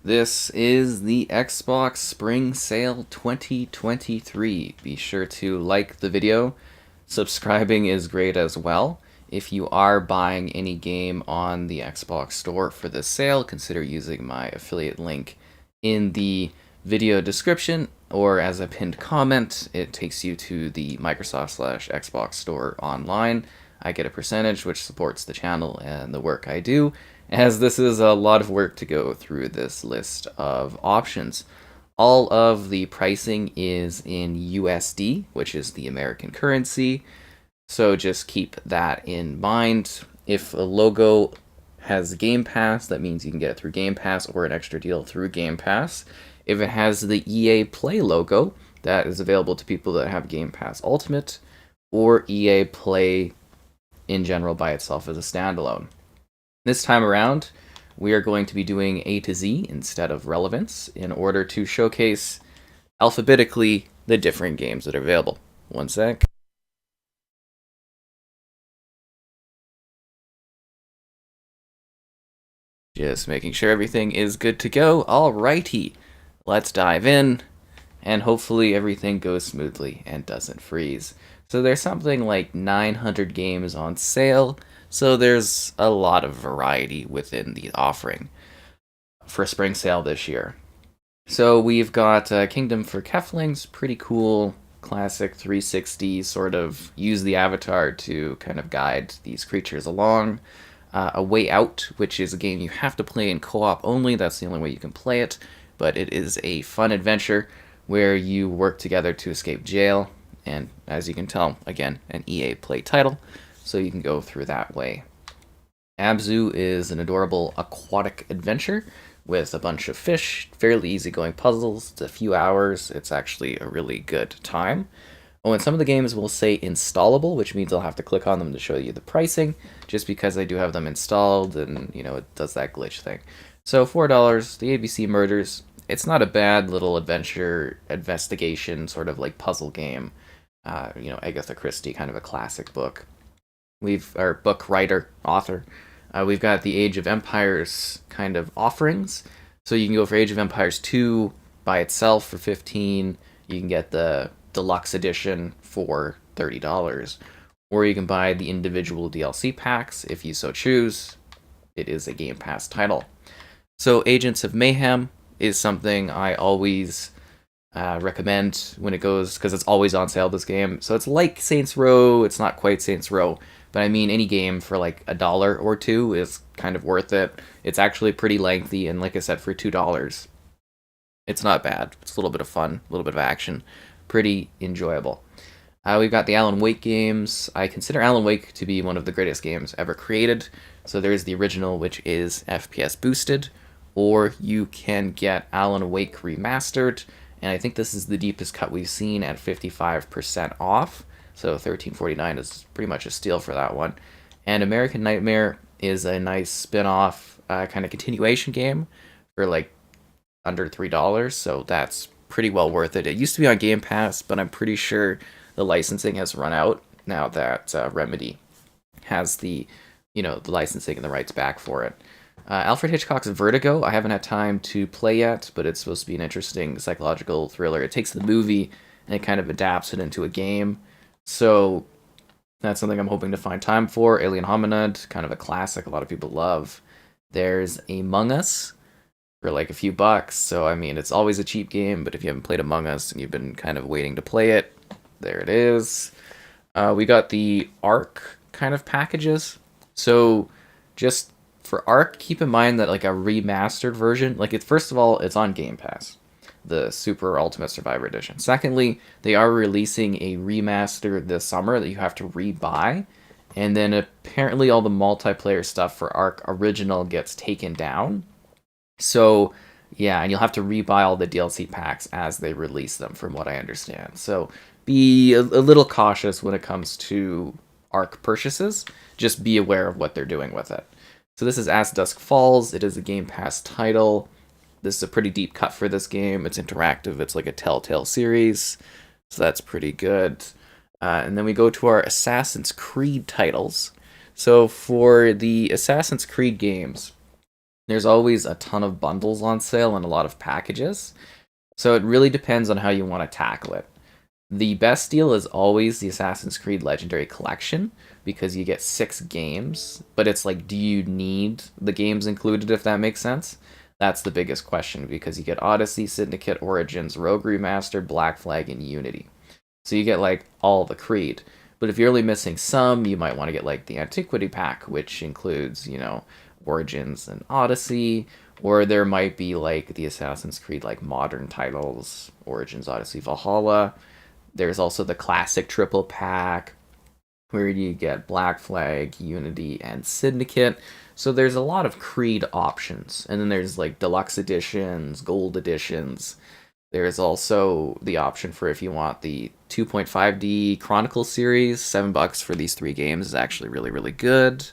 This is the Xbox Spring Sale 2023. Be sure to like the video. Subscribing is great as well. If you are buying any game on the Xbox Store for this sale, consider using my affiliate link in the video description or as a pinned comment. It takes you to the Microsoft/Xbox Store online. I get a percentage which supports the channel and the work I do, as this is a lot of work to go through this list of options. All of the pricing is in USD, which is the American currency, so just keep that in mind. If a logo has Game Pass, that means you can get it through Game Pass or an extra deal through Game Pass. If it has the EA Play logo, that is available to people that have Game Pass Ultimate or EA Play in general by itself as a standalone. This time around, we are going to be doing A to Z instead of relevance in order to showcase alphabetically the different games that are available. One sec. Just making sure everything is good to go. Alrighty, let's dive in, and hopefully everything goes smoothly and doesn't freeze. So there's something like 900 games on sale, so there's a lot of variety within the offering for spring sale this year. So we've got Kingdom for Keflings, pretty cool, classic 360 sort of use the avatar to kind of guide these creatures along. A Way Out, which is a game you have to play in co-op only. That's the only way you can play it, but it is a fun adventure where you work together to escape jail, and as you can tell, again, an EA Play title, so you can go through that way. Abzu is an adorable aquatic adventure with a bunch of fish, fairly easygoing puzzles. It's a few hours. It's actually a really good time. Oh, and some of the games will say installable, which means I'll have to click on them to show you the pricing, just because I do have them installed, and, you know, it does that glitch thing. So $4, the ABC Murders. It's not a bad little adventure, investigation, sort of like puzzle game. Agatha Christie, kind of a classic book. Our book writer, author. We've got the Age of Empires kind of offerings. So you can go for Age of Empires 2 by itself for $15. You can get the deluxe edition for $30, or you can buy the individual DLC packs if you so choose. It is a Game Pass title. So Agents of Mayhem is something I always recommend when it goes, because it's always on sale, this game. So it's like Saints Row. It's not quite Saints Row, but I mean, any game for like $1 or $2 is kind of worth it. It's actually pretty lengthy, and like I said, for $2, it's not bad. It's a little bit of fun, a little bit of action, pretty enjoyable. We've got the Alan Wake games. I consider Alan Wake to be one of the greatest games ever created. So there's the original, which is FPS boosted, or you can get Alan Wake remastered, and I think this is the deepest cut we've seen at 55% off. So $13.49 is pretty much a steal for that one. And American Nightmare is a nice spin-off kind of continuation game for like under $3, so that's pretty well worth it. It used to be on Game Pass, but I'm pretty sure the licensing has run out now that Remedy has the licensing and the rights back for it. Alfred Hitchcock's Vertigo, I haven't had time to play yet, but it's supposed to be an interesting psychological thriller. It takes the movie and it kind of adapts it into a game, so that's something I'm hoping to find time for. Alien Hominid, kind of a classic a lot of people love. There's Among Us for like a few bucks, so I mean, it's always a cheap game, but if you haven't played Among Us and you've been kind of waiting to play it, there it is. We got the Ark kind of packages. So just for Ark, keep in mind that like a remastered version, like first of all, it's on Game Pass, the Super Ultimate Survivor Edition. Secondly, they are releasing a remaster this summer that you have to rebuy, and then apparently all the multiplayer stuff for Ark Original gets taken down. So yeah, and you'll have to rebuy all the DLC packs as they release them, from what I understand. So be a little cautious when it comes to Ark purchases. Just be aware of what they're doing with it. So this is As Dusk Falls. It is a Game Pass title. This is a pretty deep cut for this game. It's interactive. It's like a Telltale series, so that's pretty good. And then we go to our Assassin's Creed titles. So for the Assassin's Creed games, There's always a ton of bundles on sale and a lot of packages. So it really depends on how you want to tackle it. The best deal is always the Assassin's Creed Legendary Collection because you get 6 games, but it's like, do you need the games included, if that makes sense? That's the biggest question because you get Odyssey, Syndicate, Origins, Rogue Remastered, Black Flag, and Unity. So you get like all the Creed. But if you're only missing some, you might want to get like the Antiquity Pack, which includes, Origins and Odyssey, or there might be like the Assassin's Creed like modern titles, Origins, Odyssey, Valhalla. There's also the classic triple pack where you get Black Flag, Unity, and Syndicate. So there's a lot of Creed options. And then there's like deluxe editions, gold editions. There's also the option for if you want the 2.5D Chronicle series. $7 for these 3 games is actually really, really good.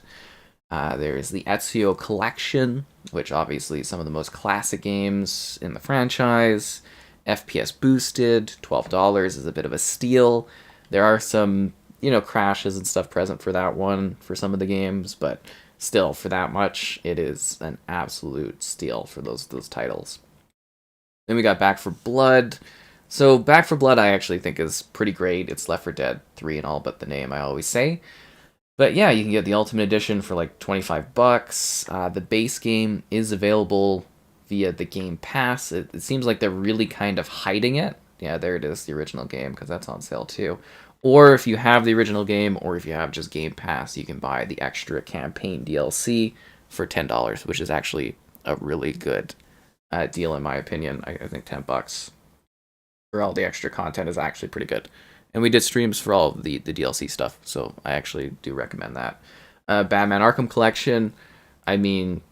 There's the Ezio Collection, which obviously is some of the most classic games in the franchise. FPS boosted, $12 is a bit of a steal. There are some, crashes and stuff present for that one for some of the games, but still, for that much, it is an absolute steal for those titles. Then we got Back 4 Blood. So Back 4 Blood I actually think is pretty great. It's Left 4 Dead 3 and all but the name, I always say. But yeah, you can get the Ultimate Edition for like $25. The base game is available via the Game Pass. It seems like they're really kind of hiding it. Yeah, there it is, the original game, because that's on sale too. Or if you have the original game, or if you have just Game Pass, you can buy the extra campaign DLC for $10, which is actually a really good deal in my opinion. I think $10 for all the extra content is actually pretty good. And we did streams for all of the DLC stuff, so I actually do recommend that. Batman Arkham Collection, I mean,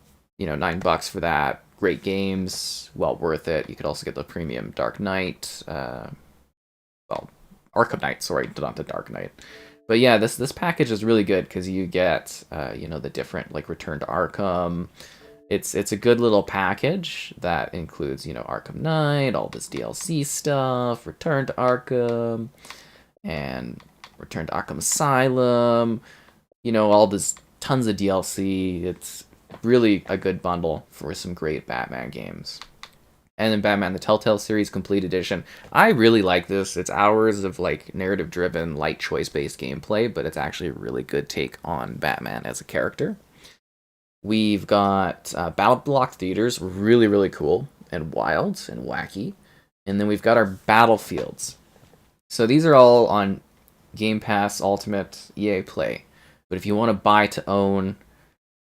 $9 for that. Great games, well worth it. You could also get the premium Dark Knight, Arkham Knight, sorry, not the Dark Knight. But yeah, this package is really good because you get, the different, like, Return to Arkham. It's a good little package that includes, Arkham Knight, all this DLC stuff, Return to Arkham, and Return to Arkham Asylum, all this tons of DLC. It's really a good bundle for some great Batman games. And then Batman the Telltale Series Complete Edition. I really like this. It's hours of like narrative-driven, light choice-based gameplay, but it's actually a really good take on Batman as a character. We've got Battle Block Theaters, really, really cool and wild and wacky. And then we've got our Battlefields. So these are all on Game Pass Ultimate EA Play. But if you want to buy to own,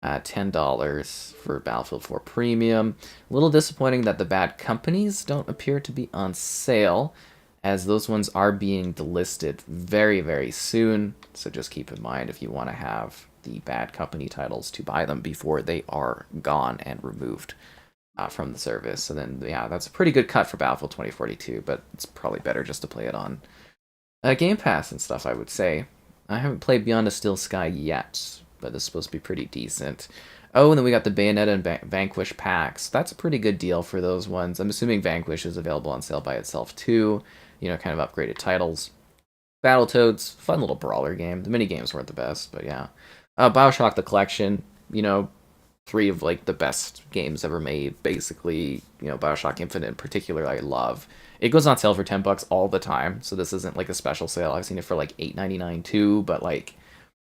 $10 for Battlefield 4 Premium. A little disappointing that the Bad Companies don't appear to be on sale, as those ones are being delisted very, very soon. So just keep in mind if you want to have the Bad Company titles to buy them before they are gone and removed from the service. So then, yeah, that's a pretty good cut for Battlefield 2042, but it's probably better just to play it on Game Pass and stuff, I would say. I haven't played Beyond a Steel Sky yet, but it's supposed to be pretty decent. Oh, and then we got the Bayonetta and Vanquish packs. That's a pretty good deal for those ones. I'm assuming Vanquish is available on sale by itself too. Kind of upgraded titles. Battletoads, fun little brawler game. The mini games weren't the best, but yeah. Bioshock the Collection, 3 of like the best games ever made. Basically, Bioshock Infinite in particular, I love. It goes on sale for $10 all the time, so this isn't like a special sale. I've seen it for like $8.99 too, but like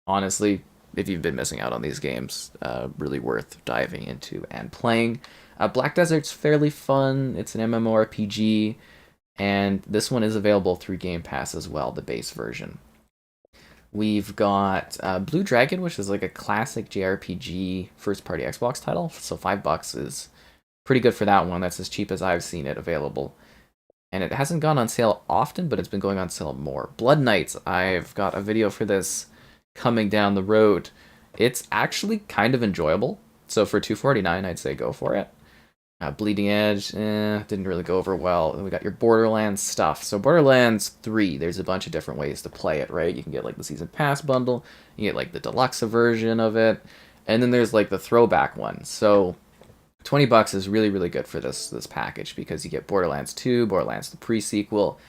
honestly, if you've been missing out on these games, really worth diving into and playing. Black Desert's fairly fun. It's an MMORPG, and this one is available through Game Pass as well, the base version. We've got Blue Dragon, which is like a classic JRPG first-party Xbox title, so $5 is pretty good for that one. That's as cheap as I've seen it available. And it hasn't gone on sale often, but it's been going on sale more. Blood Knights, I've got a video for this coming down the road. It's actually kind of enjoyable. So for $2.49, I'd say go for it. Bleeding Edge, didn't really go over well. And we got your Borderlands stuff. So Borderlands 3, there's a bunch of different ways to play it, right? You can get like the Season Pass bundle, you get like the deluxe version of it, and then there's like the throwback one. So $20 is really, really good for this package because you get Borderlands 2, Borderlands the pre-sequel,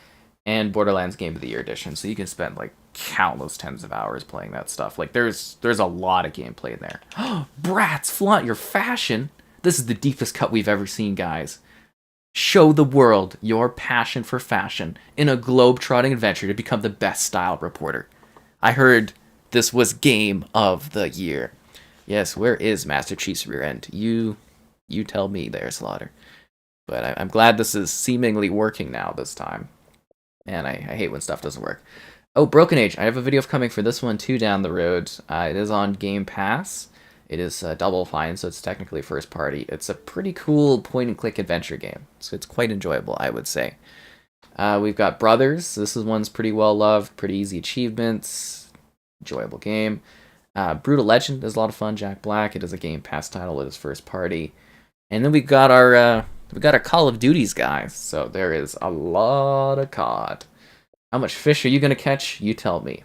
and Borderlands Game of the Year edition. So you can spend like countless tens of hours playing that stuff. Like there's a lot of gameplay in there. Brats, flaunt your fashion. This is the deepest cut we've ever seen, guys. Show the world your passion for fashion in a globe-trotting adventure to become the best style reporter. I heard this was game of the year. Yes, where is Master Chief's rear end? You tell me there, Slaughter. But I'm glad this is seemingly working now this time. And I hate when stuff doesn't work. Oh, Broken Age. I have a video coming for this one too down the road. It is on Game Pass. It is Double Fine, so it's technically first party. It's a pretty cool point-and-click adventure game. So it's quite enjoyable, I would say. We've got Brothers. This one's pretty well loved. Pretty easy achievements. Enjoyable game. Brutal Legend is a lot of fun. Jack Black. It is a Game Pass title. It is first party. And then we got our Call of Duties, guys. So there is a lot of COD. How much fish are you going to catch? You tell me.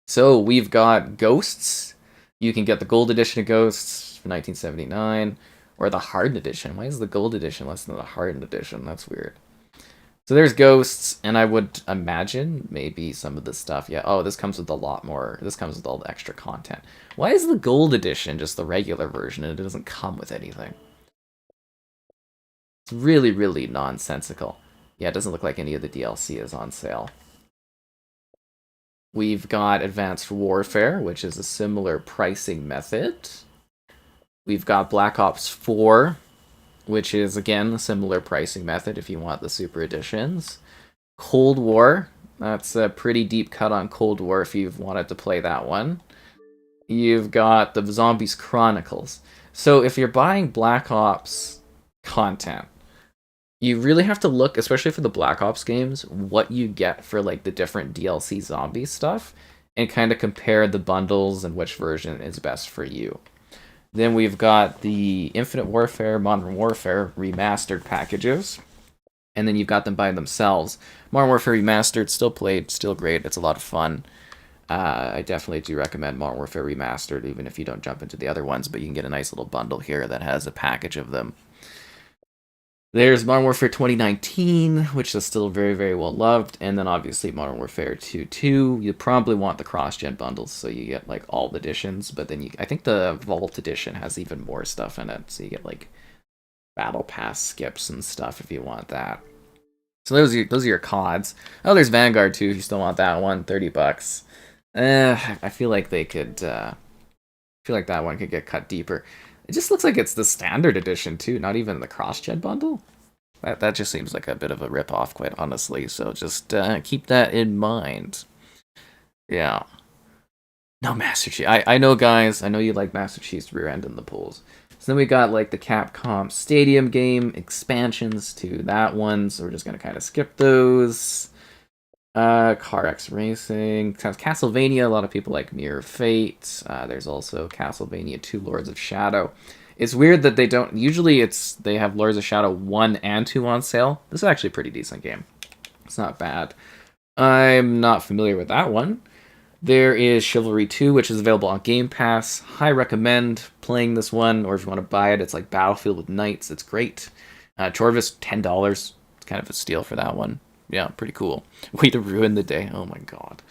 So we've got Ghosts. You can get the Gold Edition of Ghosts for $19.79. Or the Hardened Edition. Why is the Gold Edition less than the Hardened Edition? That's weird. So there's Ghosts, and I would imagine maybe some of the stuff. Yeah, oh, this comes with a lot more. This comes with all the extra content. Why is the Gold Edition just the regular version and it doesn't come with anything? It's really, really nonsensical. Yeah, it doesn't look like any of the DLC is on sale. We've got Advanced Warfare, which is a similar pricing method. We've got Black Ops 4, which is, again, a similar pricing method if you want the Super Editions. Cold War, that's a pretty deep cut on Cold War if you've wanted to play that one. You've got the Zombies Chronicles. So if you're buying Black Ops content, you really have to look, especially for the Black Ops games, what you get for like the different DLC zombie stuff, and kind of compare the bundles and which version is best for you. Then we've got the Infinite Warfare, Modern Warfare remastered packages, and then you've got them by themselves. Modern Warfare Remastered, still played, still great, it's a lot of fun. I definitely do recommend Modern Warfare Remastered, even if you don't jump into the other ones, but you can get a nice little bundle here that has a package of them. There's Modern Warfare 2019, which is still very, very well loved, and then obviously Modern Warfare 2. You probably want the cross-gen bundles, so you get like all the editions, but then I think the Vault Edition has even more stuff in it, so you get like Battle Pass skips and stuff if you want that. So those are your CODs. Oh, there's Vanguard too, if you still want that one, $30. I feel like they could, I feel like that one could get cut deeper. It just looks like it's the standard edition, too, not even the cross-gen bundle. That just seems like a bit of a rip-off, quite honestly, so just keep that in mind. Yeah. No, Master Chief. I know, guys, I know you like Master Chief's rear end in the polls. So then we got, like, the Capcom Stadium game expansions to that one, so we're just going to kind of skip those. Car X Racing, Castlevania, a lot of people like Mirror Fate. There's also Castlevania 2 Lords of Shadow. It's weird that they don't, usually they have Lords of Shadow 1 and 2 on sale. This is actually a pretty decent game. It's not bad. I'm not familiar with that one. There is Chivalry 2, which is available on Game Pass. High recommend playing this one, or if you want to buy it, it's like Battlefield with Knights. It's great. Chorvis, $10. It's kind of a steal for that one. Yeah, pretty cool. Way to ruin the day. Oh my god.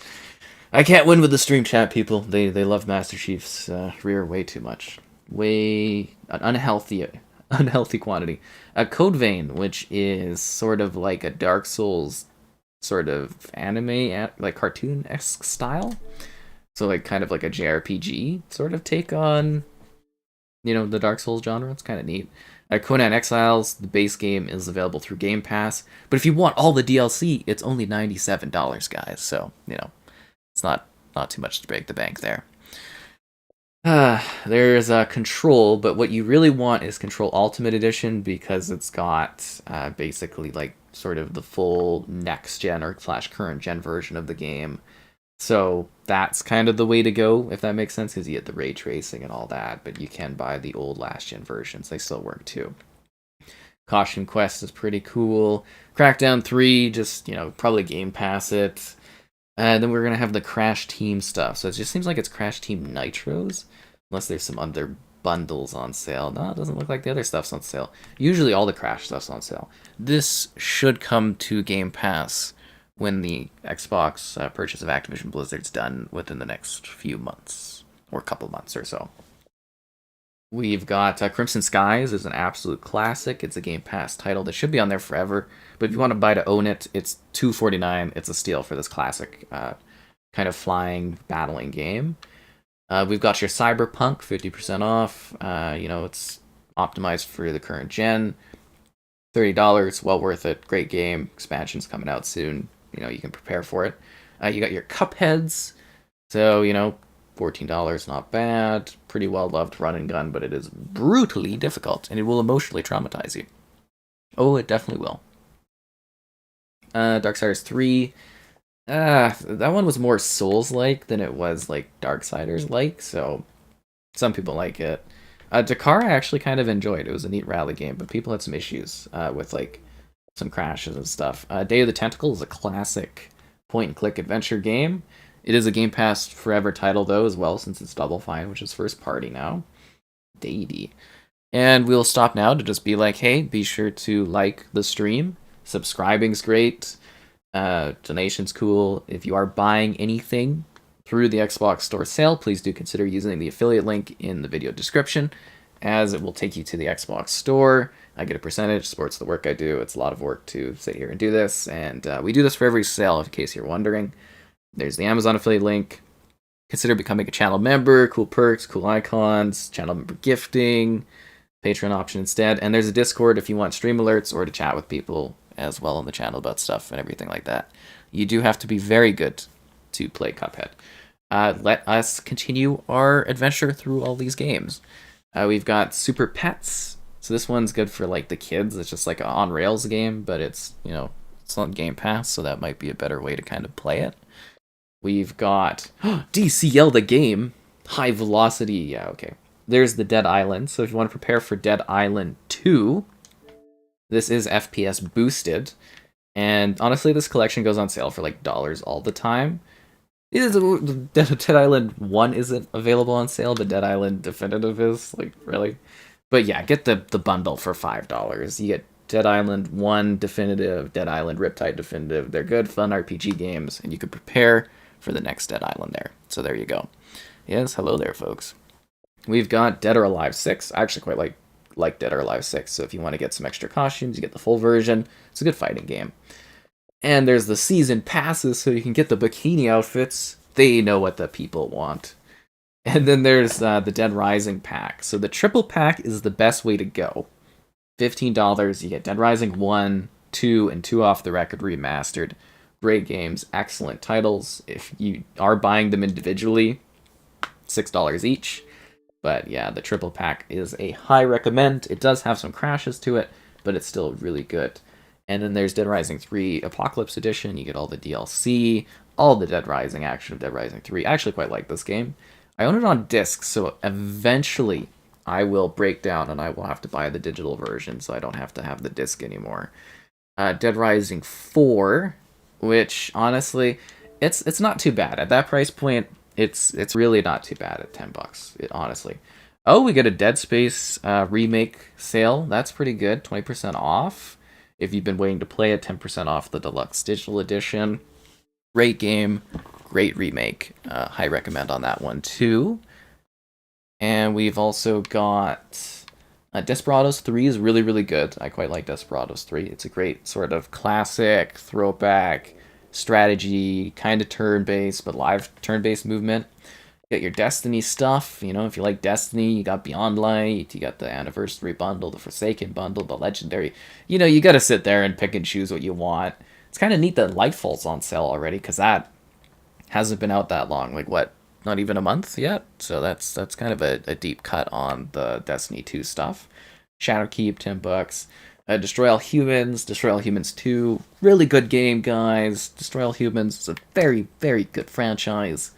I can't win with the stream chat, people. They love Master Chief's rear way too much. An unhealthy quantity. Code Vein, which is sort of like a Dark Souls sort of anime, like cartoon-esque style. So like kind of like a JRPG sort of take on, the Dark Souls genre. It's kind of neat. Conan Exiles, the base game, is available through Game Pass. But if you want all the DLC, it's only $97, guys. So, it's not too much to break the bank there. There's Control, but what you really want is Control Ultimate Edition because it's got basically like sort of the full next-gen or /current-gen version of the game. So that's kind of the way to go, if that makes sense, because you get the ray tracing and all that, but you can buy the old last-gen versions. They still work, too. Caution Quest is pretty cool. Crackdown 3, just, probably Game Pass it. And then we're going to have the Crash Team stuff. So it just seems like it's Crash Team Nitros, unless there's some other bundles on sale. No, it doesn't look like the other stuff's on sale. Usually all the Crash stuff's on sale. This should come to Game Pass when the Xbox purchase of Activision Blizzard's done within the next few months, or couple months or so. We've got Crimson Skies is an absolute classic. It's a Game Pass title that should be on there forever. But if you want to buy to own it, it's $2.49. It's a steal for this classic kind of flying battling game. We've got your Cyberpunk, 50% off. It's optimized for the current gen. $30, well worth it. Great game. Expansion's coming out soon. You can prepare for it. You got your Cupheads. So, $14, not bad. Pretty well loved run and gun, but it is brutally difficult, and it will emotionally traumatize you. Oh, it definitely will. Darksiders 3. That one was more Souls-like than it was like Darksiders-like, so some people like it. Dakar I actually kind of enjoyed. It was a neat rally game, but people had some issues with like some crashes and stuff. Day of the Tentacle is a classic point-and-click adventure game. It is a Game Pass Forever title, though, as well, since it's Double Fine, which is first party now. Deity. And we'll stop now to just be like, hey, be sure to like the stream. Subscribing's great. Donation's cool. If you are buying anything through the Xbox Store sale, please do consider using the affiliate link in the video description, as it will take you to the Xbox Store. I get a percentage, supports the work I do. It's a lot of work to sit here and do this, and we do this for every sale, in case you're wondering. There's the Amazon affiliate link. Consider becoming a channel member. Cool perks, cool icons, channel member gifting, Patreon option instead. And there's a Discord if you want stream alerts or to chat with people as well on the channel about stuff and everything like that. You do have to be very good to play Cuphead. Let us continue our adventure through all these games. We've got Super Pets. So this one's good for like the kids. It's just like an on rails game, but it's on Game Pass, so that might be a better way to kind of play it. We've got DCL the game, High Velocity. Yeah, okay. There's the Dead Island. So if you want to prepare for Dead Island 2, this is FPS boosted. And honestly, this collection goes on sale for like dollars all the time. Dead Island 1 isn't available on sale, but Dead Island Definitive is, like, really. But yeah, get the bundle for $5. You get Dead Island 1 Definitive, Dead Island Riptide Definitive. They're good, fun RPG games, and you can prepare for the next Dead Island there. So there you go. Yes, hello there, folks. We've got Dead or Alive 6. I actually quite like Dead or Alive 6, so if you want to get some extra costumes, you get the full version. It's a good fighting game. And there's the season passes, so you can get the bikini outfits. They know what the people want. And then there's the Dead Rising pack. So the triple pack is the best way to go. $15, you get Dead Rising 1, 2, and 2 Off the Record Remastered. Great games, excellent titles. If you are buying them individually, $6 each. But yeah, the triple pack is a high recommend. It does have some crashes to it, but it's still really good. And then there's Dead Rising 3 Apocalypse Edition. You get all the DLC, all the Dead Rising action of Dead Rising 3. I actually quite like this game. I own it on disc, so eventually I will break down and I will have to buy the digital version, so I don't have to have the disc anymore. Dead Rising 4, which honestly, it's not too bad at that price point. It's really not too bad at $10. Honestly. Oh, we get a Dead Space remake sale. That's pretty good. 20% off. If you've been waiting to play it, 10% off the deluxe digital edition. Great game, great remake. High recommend on that one too. And we've also got Desperados 3 is really, really good. I quite like Desperados 3. It's a great sort of classic throwback strategy, kind of turn-based, but live turn-based movement. You got your Destiny stuff. If you like Destiny, you got Beyond Light, you got the Anniversary bundle, the Forsaken bundle, the Legendary. You got to sit there and pick and choose what you want. It's kind of neat that Lightfall's on sale already, because that hasn't been out that long. Like, what? Not even a month yet? So that's kind of a deep cut on the Destiny 2 stuff. Shadowkeep, $10. Destroy All Humans, Destroy All Humans 2. Really good game, guys. Destroy All Humans is a very, very good franchise.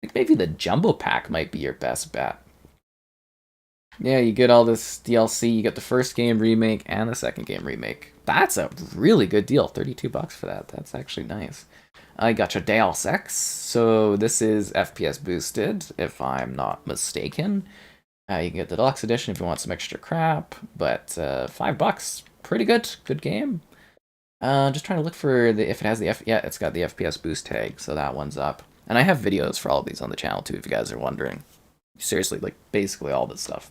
I think maybe the Jumbo Pack might be your best bet. Yeah, you get all this DLC. You get the first game remake and the second game remake. That's a really good deal. $32 for that. That's actually nice. I got your Deus Ex. So this is FPS boosted, if I'm not mistaken. You can get the deluxe edition if you want some extra crap, but $5, pretty good, good game. Just trying to look for if it has yeah, it's got the FPS boost tag, so that one's up. And I have videos for all of these on the channel too, if you guys are wondering. Seriously, like basically all this stuff.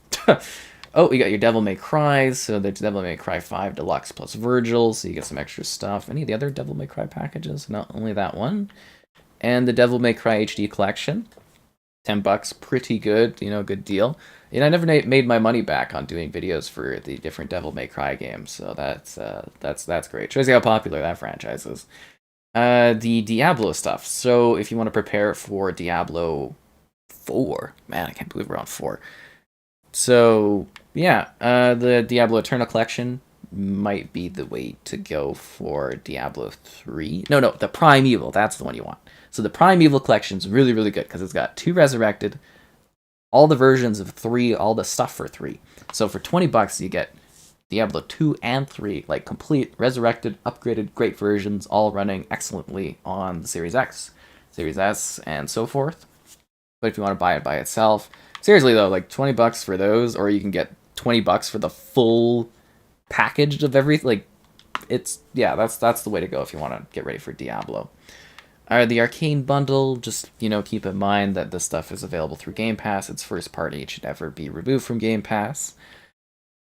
Oh, you got your Devil May Cry, so there's Devil May Cry 5 Deluxe plus Virgil, so you get some extra stuff. Any of the other Devil May Cry packages? Not only that one. And the Devil May Cry HD collection. $10, pretty good, good deal. And I never made my money back on doing videos for the different Devil May Cry games, so that's great. Shows you how popular that franchise is. The Diablo stuff. So if you want to prepare for Diablo 4, man, I can't believe we're on 4. So yeah, the Diablo Eternal collection might be the way to go for Diablo 3. No, the Primeval, that's the one you want. So the Primeval collection is really, really good because it's got 2 Resurrected, all the versions of 3, all the stuff for 3. So for $20, you get Diablo 2 and 3, like complete, resurrected, upgraded, great versions, all running excellently on the Series X, Series S, and so forth. But if you want to buy it by itself, seriously though, like $20 for those, or you can get $20 for the full package of everything. Like, that's the way to go if you want to get ready for Diablo. The Arcane Bundle, just, keep in mind that this stuff is available through Game Pass. It's first party. It should never be removed from Game Pass.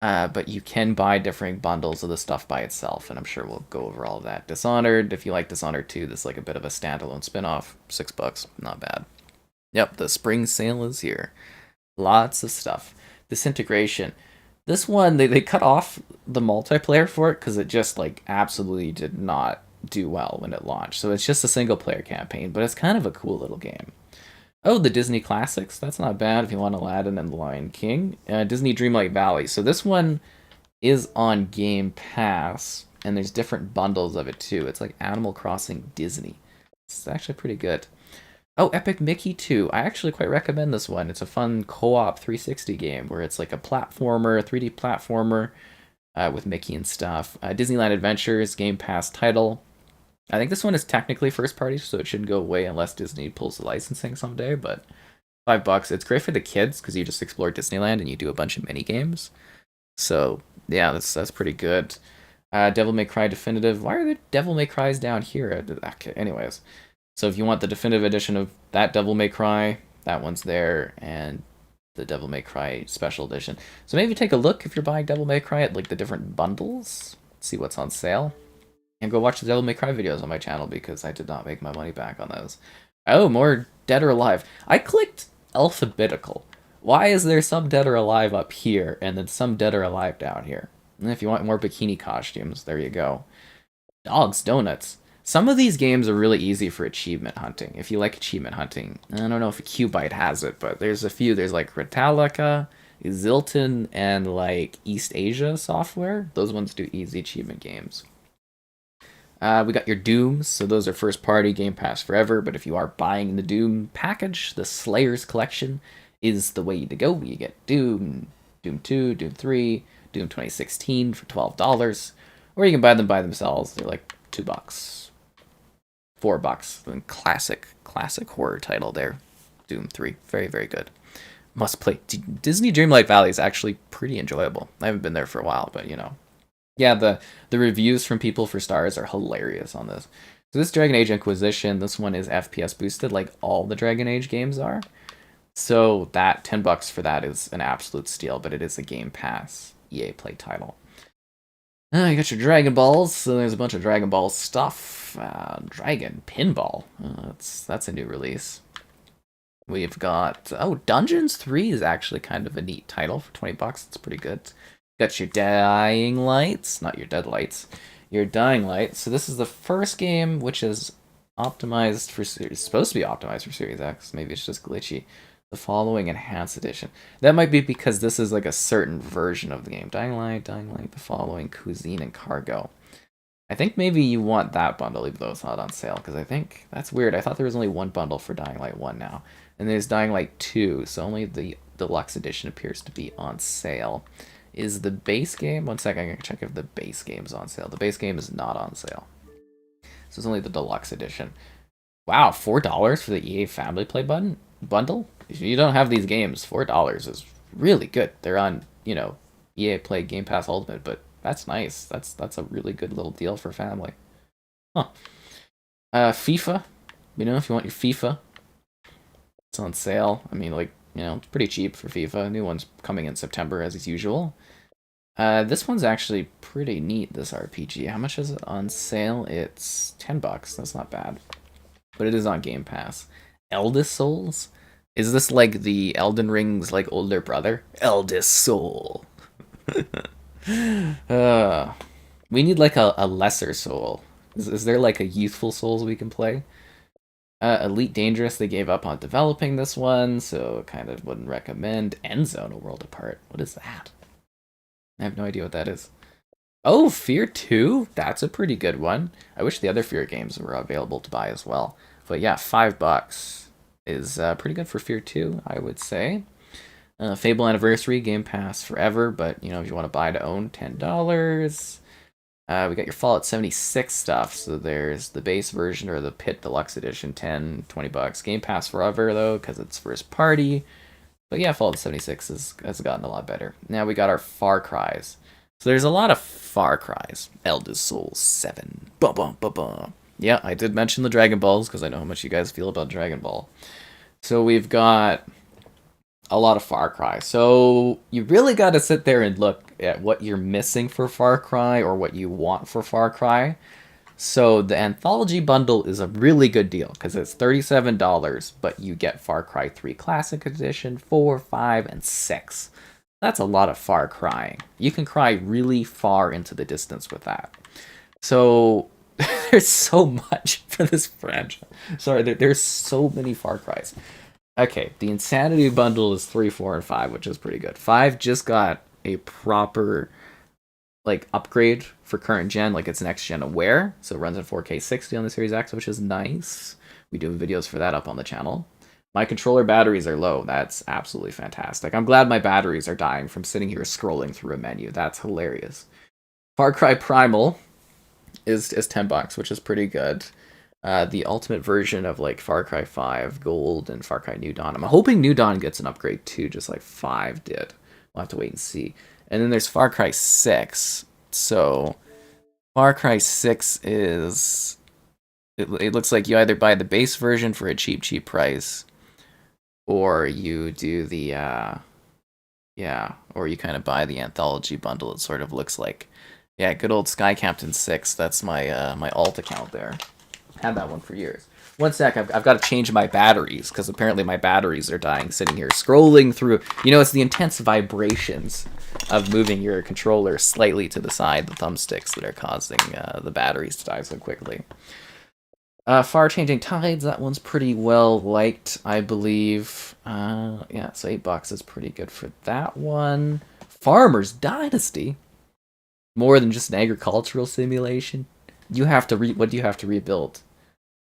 But you can buy different bundles of the stuff by itself, and I'm sure we'll go over all of that. Dishonored, if you like Dishonored 2, this is like a bit of a standalone spin-off. $6, not bad. Yep, the spring sale is here. Lots of stuff. Disintegration. This one, they cut off the multiplayer for it because it just, absolutely did not do well when it launched. So it's just a single-player campaign, but it's kind of a cool little game. Oh, the Disney Classics. That's not bad if you want Aladdin and The Lion King. Disney Dreamlight Valley. So this one is on Game Pass, and there's different bundles of it too. It's like Animal Crossing Disney. It's actually pretty good. Oh, Epic Mickey 2. I actually quite recommend this one. It's a fun co-op 360 game where it's like a platformer, 3D platformer with Mickey and stuff. Disneyland Adventures, Game Pass title. I think this one is technically first party, so it shouldn't go away unless Disney pulls the licensing someday, but $5. It's great for the kids because you just explore Disneyland and you do a bunch of mini games. So yeah, that's pretty good. Devil May Cry Definitive. Why are the Devil May Cries down here? Okay, anyways. So if you want the definitive edition of that Devil May Cry, that one's there, and the Devil May Cry Special Edition. So maybe take a look if you're buying Devil May Cry at the different bundles, see what's on sale. And go watch the Devil May Cry videos on my channel because I did not make my money back on those. Oh, more Dead or Alive. I clicked alphabetical. Why is there some Dead or Alive up here and then some Dead or Alive down here? And if you want more bikini costumes, there you go. Dogs Donuts. Some of these games are really easy for achievement hunting. If you like achievement hunting, I don't know if Qbyte has it, but there's a few. There's Retalika, Zilton, and East Asia Software. Those ones do easy achievement games. We got your Dooms, so those are first party, Game Pass forever, but if you are buying the Doom package, the Slayers collection is the way to go. You get Doom, Doom 2, Doom 3, Doom 2016 for $12, or you can buy them by themselves. They're like $2, $4. And classic horror title there, Doom 3. Very, very good. Must play. Disney Dreamlight Valley is actually pretty enjoyable. I haven't been there for a while, but yeah, the reviews from people for stars are hilarious on this. So this Dragon Age Inquisition, this one is FPS boosted like all the Dragon Age games are. So that $10 for that is an absolute steal, but it is a Game Pass EA Play title. You got your Dragon Balls, so there's a bunch of Dragon Ball stuff. Dragon Pinball, that's a new release. We've got, Dungeons 3 is actually kind of a neat title for $20. It's pretty good. Got your Dying Lights, not your Deadlights, your Dying Light. So this is the first game which is optimized for Series, supposed to be optimized for Series X. Maybe it's just glitchy. The following Enhanced Edition. That might be because this is a certain version of the game. Dying Light, the following, Cuisine, and Cargo. I think maybe you want that bundle, even though it's not on sale, because I think that's weird. I thought there was only one bundle for Dying Light 1 now. And there's Dying Light 2, so only the Deluxe Edition appears to be on sale. Is the base game? One second, I can check if the base game's on sale. The base game is not on sale. So it's only the Deluxe Edition. Wow, $4 for the EA Family Play bundle? If you don't have these games, $4 is really good. They're on, EA Play Game Pass Ultimate, but that's nice. That's a really good little deal for family. Huh. FIFA. If you want your FIFA, it's on sale. I mean, You know, it's pretty cheap for FIFA. New one's coming in September as usual. This one's actually pretty neat, this RPG. How much is it on sale? It's $10. That's not bad. But it is on Game Pass. Eldest Souls? Is this like the Elden Ring's like older brother? Eldest Soul. We need like a lesser soul. Is there like a youthful souls we can play? Elite Dangerous, they gave up on developing this one, so kind of wouldn't recommend. Endzone, A World Apart. What is that? I have no idea what that is. Oh, Fear 2? That's a pretty good one. I wish the other Fear games were available to buy as well. But yeah, $5 is pretty good for Fear 2, I would say. Fable Anniversary, Game Pass forever, but you know, if you want to buy to own, $10. We got your Fallout 76 stuff, so there's the base version or the Pit Deluxe Edition, $20. Game Pass forever, though, because it's first party. But yeah, Fallout 76 has gotten a lot better. Now we got our Far Cries. So there's a lot of Far Cries. Eldest Souls 7. Bum, bum, bum, bum. Yeah, I did mention the Dragon Balls, because I know how much you guys feel about Dragon Ball. So we've got a lot of Far Cry. So you really got to sit there and look at what you're missing for Far Cry or what you want for Far Cry. So the Anthology Bundle is a really good deal because it's $37, but you get Far Cry 3 Classic Edition, 4, 5, and 6. That's a lot of Far Crying. You can cry really far into the distance with that. So there's so much for this franchise. Sorry, there's so many Far Cries. Okay, the Insanity Bundle is 3, 4, and 5, which is pretty good. 5 just got a proper like upgrade for current gen, like it's next gen aware, so it runs in 4K 60 on the Series X, which is nice. We do videos for that up on the channel. My controller batteries are low. That's absolutely fantastic. I'm glad my batteries are dying from sitting here scrolling through a menu. That's hilarious. Far Cry Primal is $10, which is pretty good. The ultimate version of like Far Cry 5 Gold and Far Cry New Dawn. I'm hoping New Dawn gets an upgrade too, just like 5 did. We'll have to wait and see. And then there's Far Cry 6. So Far Cry 6 is... It looks like you either buy the base version for a cheap price, or you do the... or you kind of buy the Anthology Bundle, it sort of looks like. Yeah, good old Sky Captain 6. That's my my alt account there. Had that one for years. One sec, I've got to change my batteries, because apparently my batteries are dying sitting here scrolling through. You know, it's the intense vibrations of moving your controller slightly to the side, the thumbsticks, that are causing the batteries to die so quickly. Far Changing Tides, that one's pretty well liked, I believe. Yeah, so $8 is pretty good for that one. Farmer's Dynasty? More than just an agricultural simulation? You have to what do you have to rebuild?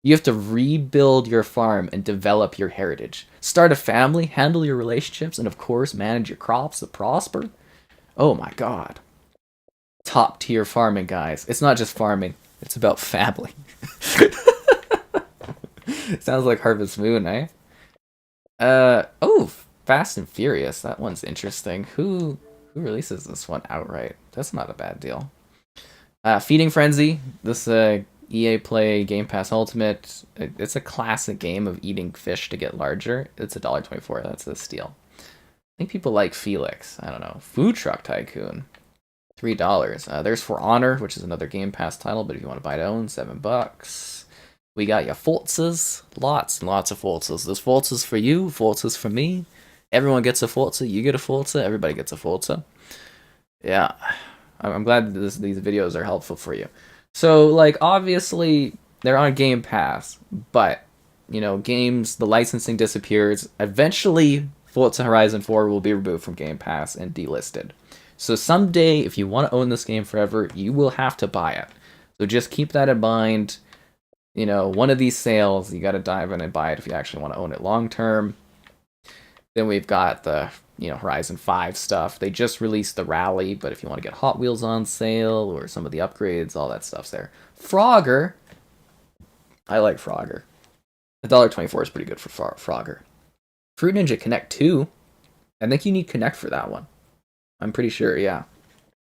You have to rebuild your farm and develop your heritage. Start a family, handle your relationships, and of course, manage your crops to prosper. Oh my god. Top tier farming, guys. It's not just farming, it's about family. Sounds like Harvest Moon, eh? Oh, Fast and Furious. That one's interesting. Who releases this one outright? That's not a bad deal. Feeding Frenzy. This EA Play Game Pass Ultimate. It's a classic game of eating fish to get larger. It's $1.24. That's a steal. I think people like Felix. I don't know. Food Truck Tycoon. $3. There's For Honor, which is another Game Pass title, but if you want to buy it own, $7. We got your Forzas. Lots and lots of Forzas. There's Forzas for you, Forzas for me. Everyone gets a Forza. You get a Forza. Everybody gets a Forza. Yeah. I'm glad that these videos are helpful for you. So, like, obviously, they're on Game Pass, but, you know, games, the licensing disappears. Eventually, Forza Horizon 4 will be removed from Game Pass and delisted. So someday, if you want to own this game forever, you will have to buy it. So just keep that in mind. You know, one of these sales, you got to dive in and buy it if you actually want to own it long term. Then we've got the, you know, Horizon 5 stuff. They just released the Rally, but if you want to get Hot Wheels on sale or some of the upgrades, all that stuff's there. Frogger. I like Frogger. $1.24 is pretty good for Frogger. Fruit Ninja Connect 2. I think you need Connect for that one. I'm pretty sure, yeah.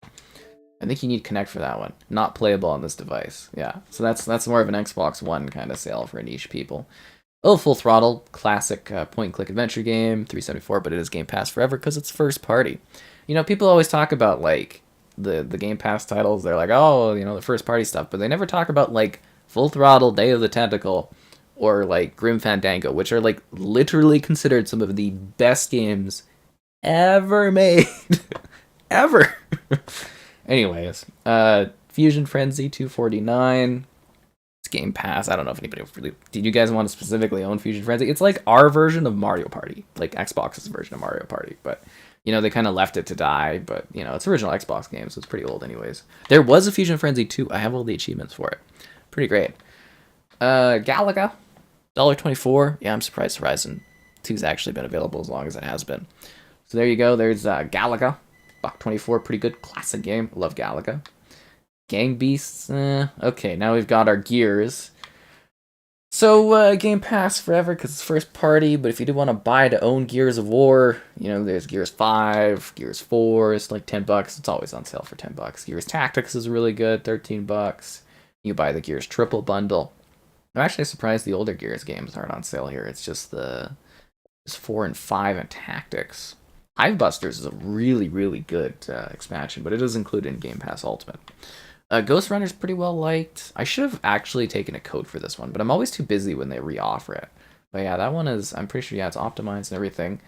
I think you need Connect for that one. Not playable on this device. Yeah. So that's more of an Xbox One kind of sale for niche people. Oh, Full Throttle, classic point-and-click adventure game, 374, but it is Game Pass forever because it's first party. You know, people always talk about like the Game Pass titles. They're like, oh, you know, the first party stuff, but they never talk about like Full Throttle, Day of the Tentacle, or like Grim Fandango, which are like literally considered some of the best games ever made, ever. Anyways, Fusion Frenzy 249. It's Game Pass. I don't know if anybody really. Did you guys want to specifically own Fusion Frenzy? It's like our version of Mario Party, like Xbox's version of Mario Party, but you know they kind of left it to die. But you know it's original Xbox game, so it's pretty old, anyways. There was a Fusion Frenzy 2. I have all the achievements for it. Pretty great. Galaga, $1.24. Yeah, I'm surprised Horizon 2's actually been available as long as it has been. So there you go. There's Galaga, $1.24. Pretty good classic game. Love Galaga. Gang Beasts. Okay, now we've got our Gears. So Game Pass forever because it's first party. But if you do want to buy to own Gears of War, you know there's Gears 5, Gears 4. It's like $10. It's always on sale for $10. Gears Tactics is really good, $13. You buy the Gears Triple Bundle. I'm actually surprised the older Gears games aren't on sale here. It's just it's 4 and 5 and Tactics. Hivebusters is a really, really good expansion, but it is included in Game Pass Ultimate. Ghost Runner's pretty well liked. I should have actually taken a code for this one, but I'm always too busy when they reoffer it. But yeah, that one is, I'm pretty sure, yeah, it's optimized and everything.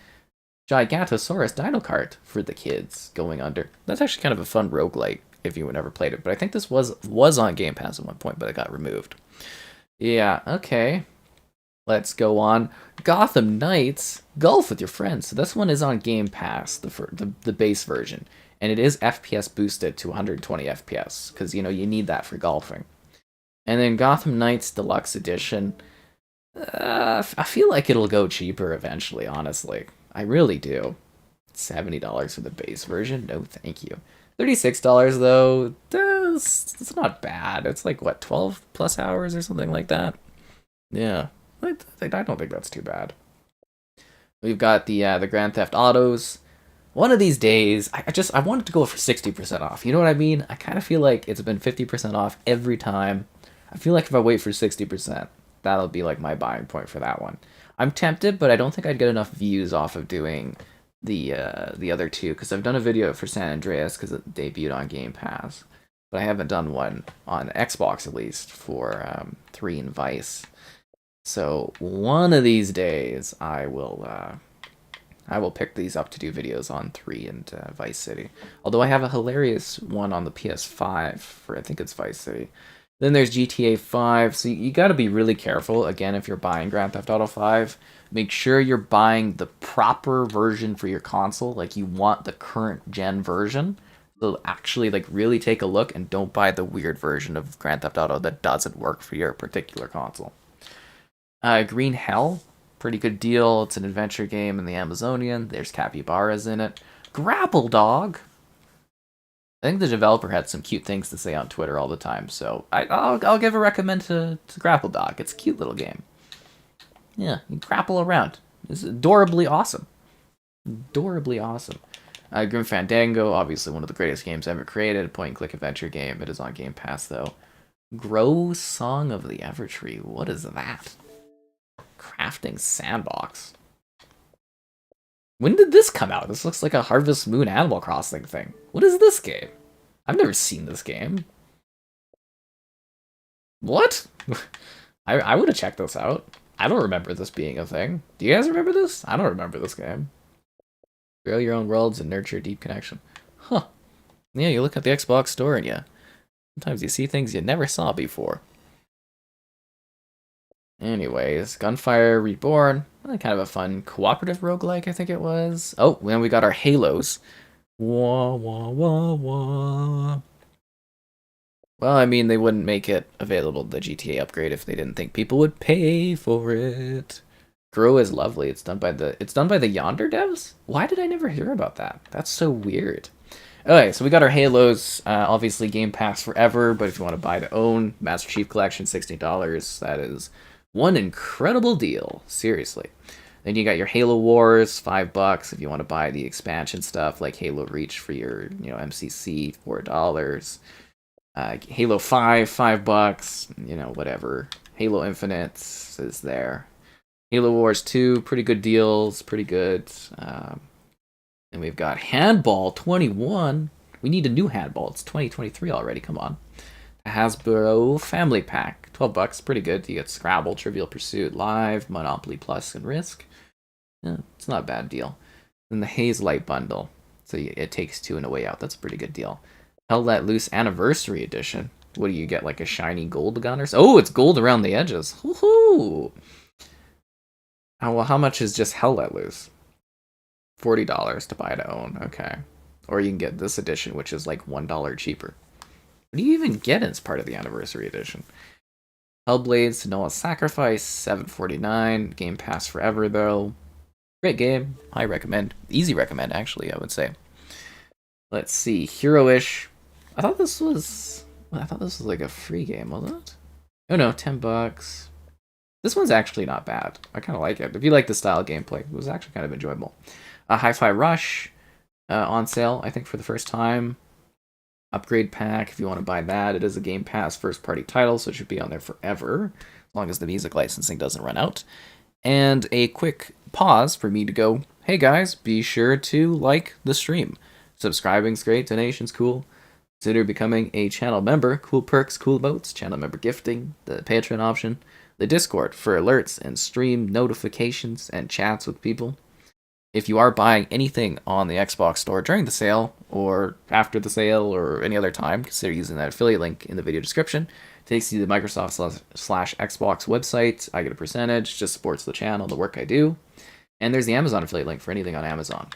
Gigantosaurus Dino Kart for the kids going under. That's actually kind of a fun roguelike if you never played it, but I think this was on Game Pass at one point, but it got removed. Yeah, okay. Let's go on. Gotham Knights, Golf with Your Friends. So this one is on Game Pass, the base version. And it is FPS boosted to 120 FPS, because, you know, you need that for golfing. And then Gotham Knights Deluxe Edition. I feel like it'll go cheaper eventually, honestly. I really do. $70 for the base version? No, thank you. $36, though, it's not bad. It's like, what, 12 plus hours or something like that? Yeah. I don't think that's too bad. We've got the Grand Theft Autos. One of these days, I wanted to go for 60% off. You know what I mean? I kind of feel like it's been 50% off every time. I feel like if I wait for 60%, that'll be like my buying point for that one. I'm tempted, but I don't think I'd get enough views off of doing the other two, because I've done a video for San Andreas because it debuted on Game Pass, but I haven't done one on Xbox, at least, for 3 and Vice. So one of these days, I will pick these up to do videos on 3 and Vice City. Although I have a hilarious one on the PS5 for, I think it's Vice City. Then there's GTA 5. So you got to be really careful. Again, if you're buying Grand Theft Auto 5, make sure you're buying the proper version for your console. Like, you want the current gen version. So actually, like, really take a look and don't buy the weird version of Grand Theft Auto that doesn't work for your particular console. Green Hell, pretty good deal. It's an adventure game in the Amazonian. There's capybaras in it. Grapple Dog. I think the developer had some cute things to say on Twitter all the time, so I'll give a recommend to Grapple Dog. It's a cute little game. Yeah, you grapple around. It's adorably awesome. Adorably awesome. Grim Fandango, obviously one of the greatest games ever created. Point-and-click adventure game. It is on Game Pass, though. Grow Song of the Evertree. What is that? Crafting Sandbox. When did this come out? This looks like a Harvest Moon Animal Crossing thing. What is this game? I've never seen this game. What? I would have checked this out. I don't remember this being a thing. Do you guys remember this? I don't remember this game. Grow your own worlds and nurture a deep connection. Huh. Yeah, you look at the Xbox store and sometimes you see things you never saw before. Anyways, Gunfire Reborn. Kind of a fun cooperative roguelike, I think it was. Oh, then we got our Halos. Wah, wah, wah, wah. Well, I mean, they wouldn't make it available, the GTA upgrade, if they didn't think people would pay for it. Grow is lovely. It's done by the Yonder devs? Why did I never hear about that? That's so weird. Okay, so we got our Halos, obviously Game Pass forever, but if you want to buy to own, Master Chief Collection, $60. That is one incredible deal, seriously. Then you got your Halo Wars, $5 if you want to buy the expansion stuff, like Halo Reach for your, MCC, $4. Halo 5, $5, whatever. Halo Infinite is there. Halo Wars 2, pretty good deals, pretty good. And we've got Handball 21. We need a new Handball. It's 2023 already. Come on. Hasbro Family Pack, $12, pretty good. You get Scrabble, Trivial Pursuit, Live, Monopoly Plus, and Risk. Yeah, it's not a bad deal. Then the Haze Light Bundle, so it takes two and a way out. That's a pretty good deal. Hell Let Loose Anniversary Edition. What do you get, like a shiny gold gun or so? Oh, it's gold around the edges. Woohoo! How much is just Hell Let Loose? $40 to buy to own. Okay. Or you can get this edition, which is like $1 cheaper. What do you even get as part of the Anniversary Edition? Hellblade, Sonola Sacrifice, $7.49. Game Pass Forever, though. Great game. High recommend. Easy recommend, actually, I would say. Let's see. Heroish. I thought this was like a free game, wasn't it? Oh no, $10. This one's actually not bad. I kind of like it. If you like the style of gameplay, it was actually kind of enjoyable. Hi-Fi Rush on sale, I think, for the first time. Upgrade pack, if you want to buy that. It is a Game Pass first-party title, so it should be on there forever, as long as the music licensing doesn't run out. And a quick pause for me to go, hey guys, be sure to like the stream. Subscribing's great, donation's cool. Consider becoming a channel member. Cool perks, cool emotes, channel member gifting, the Patreon option, the Discord for alerts and stream notifications and chats with people. If you are buying anything on the Xbox store during the sale, or after the sale, or any other time, consider using that affiliate link in the video description. It takes you to the Microsoft/Xbox website. I get a percentage, just supports the channel, the work I do. And there's the Amazon affiliate link for anything on Amazon.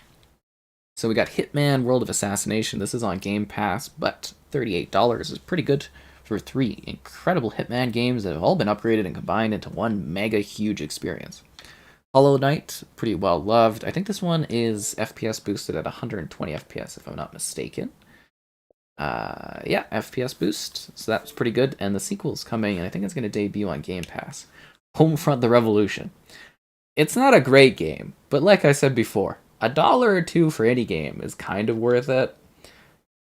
So we got Hitman World of Assassination. This is on Game Pass, but $38 is pretty good for 3 incredible Hitman games that have all been upgraded and combined into one mega huge experience. Hollow Knight, pretty well loved. I think this one is FPS boosted at 120 FPS, if I'm not mistaken. Yeah, FPS boost, so that's pretty good. And the sequel's coming, and I think it's going to debut on Game Pass. Homefront: The Revolution. It's not a great game, but like I said before, $1 or $2 for any game is kind of worth it.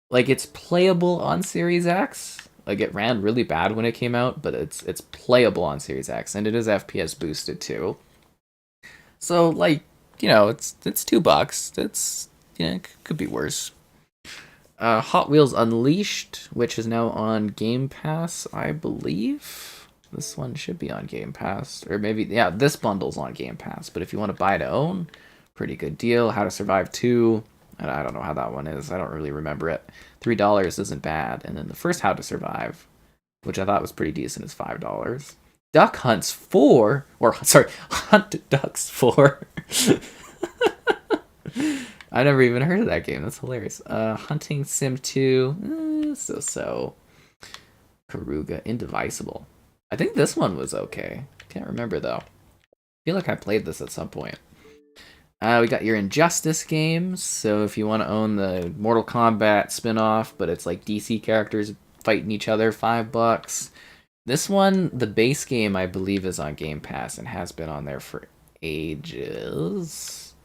Like, it's playable on Series X. Like, it ran really bad when it came out, but it's playable on Series X, and it is FPS boosted too. So, like, you know, it's $2. It's, yeah, it could be worse. Hot Wheels Unleashed, which is now on Game Pass, I believe. This one should be on Game Pass. Or maybe, yeah, this bundle's on Game Pass. But if you want to buy to own, pretty good deal. How to Survive 2. I don't know how that one is. I don't really remember it. $3 isn't bad. And then the first How to Survive, which I thought was pretty decent, is $5. Duck Hunts 4, or sorry, Hunt Ducks 4. I never even heard of that game. That's hilarious. Hunting Sim 2, so-so. Karuga Indivisible. I think this one was okay. Can't remember though. I feel like I played this at some point. We got your Injustice games. So if you want to own the Mortal Kombat spin-off, but it's like DC characters fighting each other, $5. This one, the base game, I believe, is on Game Pass and has been on there for ages.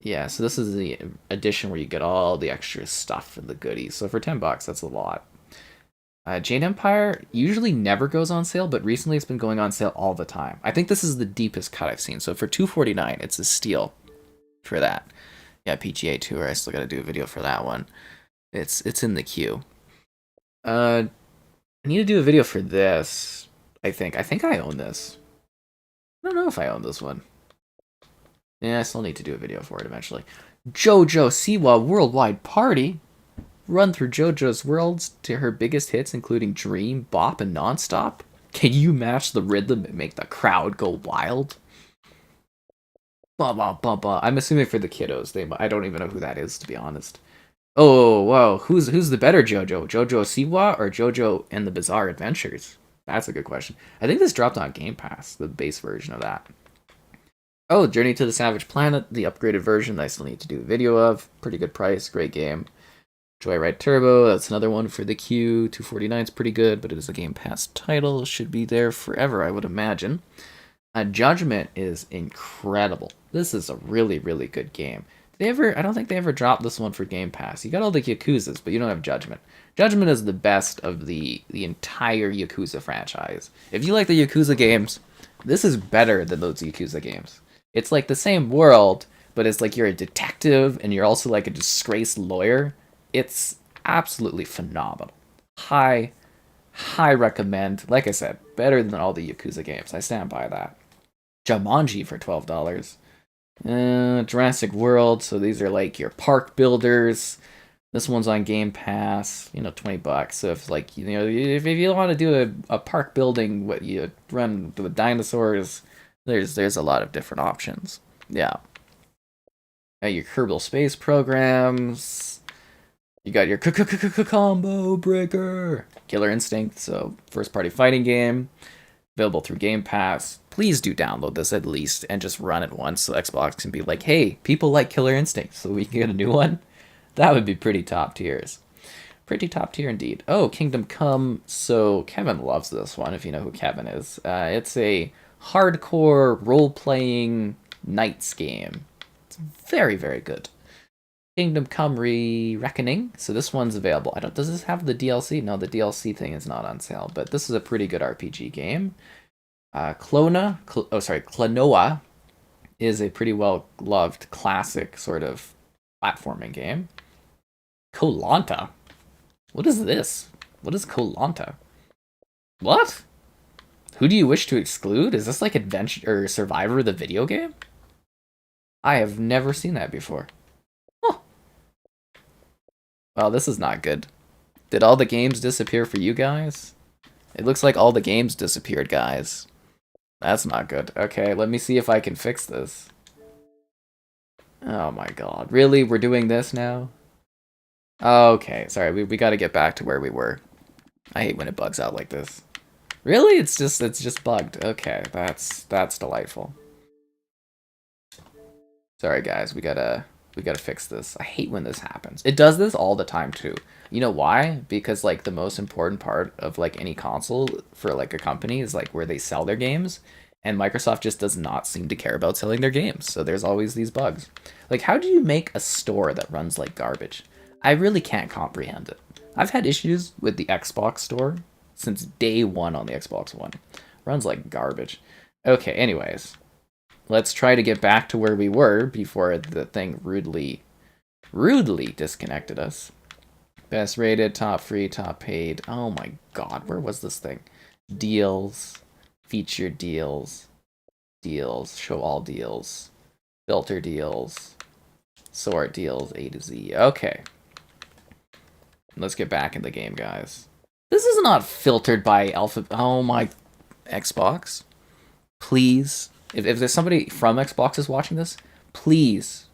Yeah, so this is the edition where you get all the extra stuff and the goodies. So for $10, that's a lot. Jade Empire usually never goes on sale, but recently it's been going on sale all the time. I think this is the deepest cut I've seen. So for $2.49, it's a steal for that. Yeah, PGA Tour, I still got to do a video for that one. It's in the queue. I need to do a video for this, I think. I think I own this. I don't know if I own this one. Yeah, I still need to do a video for it eventually. JoJo Siwa Worldwide Party. Run through JoJo's worlds to her biggest hits, including Dream, Bop, and Nonstop. Can you match the rhythm and make the crowd go wild? Blah, blah, blah, blah. I'm assuming for the kiddos. I don't even know who that is, to be honest. Oh, whoa. Who's the better JoJo? JoJo Siwa or JoJo and the Bizarre Adventures? That's a good question. I think this dropped on Game Pass, the base version of that. Oh, Journey to the Savage Planet, the upgraded version that I still need to do a video of. Pretty good price, great game. Joyride Turbo, that's another one for the queue. $2.49 is pretty good, but it is a Game Pass title. Should be there forever, I would imagine. Judgment is incredible. This is a really, really good game. I don't think they ever dropped this one for Game Pass. You got all the Yakuzas, but you don't have Judgment. Judgment is the best of the entire Yakuza franchise. If you like the Yakuza games, This is better than those Yakuza games. It's like the same world, but it's like you're a detective and you're also like a disgraced lawyer. It's absolutely phenomenal. High, high recommend. Like I said, better than all the Yakuza games. I stand by that. Jumanji for $12. Jurassic World. So these are like your park builders. This one's on Game Pass, $20. So if like if you want to do a park building, what you run with dinosaurs, there's a lot of different options. Yeah. Your Kerbal Space programs. You got your combo breaker, Killer Instinct, so first party fighting game, available through Game Pass. Please do download this at least and just run it once so Xbox can be like, hey, people like Killer Instinct, so we can get a new one. That would be pretty top tiers. Pretty top tier indeed. Oh, Kingdom Come. So Kevin loves this one, if you know who Kevin is. It's a hardcore role-playing knights game. It's very, very good. Kingdom Come Reckoning. So this one's available. Does this have the DLC? No, the DLC thing is not on sale, but this is a pretty good RPG game. Klonoa is a pretty well-loved classic sort of platforming game. Koh Lanta. What is this? What is Koh Lanta? What? Who do you wish to exclude? Is this like Adventure or Survivor the video game? I have never seen that before. Huh. Well, this is not good. Did all the games disappear for you guys? It looks like all the games disappeared, guys. That's not good. Okay, let me see if I can fix this. Oh my god. Really? We're doing this now? Okay, sorry, we gotta get back to where we were. I hate when it bugs out like this. Really? It's just bugged. Okay, that's delightful. Sorry guys, we gotta fix this. I hate when this happens. It does this all the time too. You know why? Because like the most important part of like any console for like a company is like where they sell their games, and Microsoft just does not seem to care about selling their games. So there's always these bugs. Like how do you make a store that runs like garbage? I really can't comprehend it. I've had issues with the Xbox store since day one on the Xbox One. Runs like garbage. Okay, anyways. Let's try to get back to where we were before the thing rudely disconnected us. Best rated, top free, top paid. Oh my god, where was this thing? Deals, featured deals, show all deals, filter deals, sort deals, A to Z. Okay. Let's get back in the game, guys. This is not filtered by Alpha. Oh my Xbox. Please. If there's somebody from Xbox is watching this, please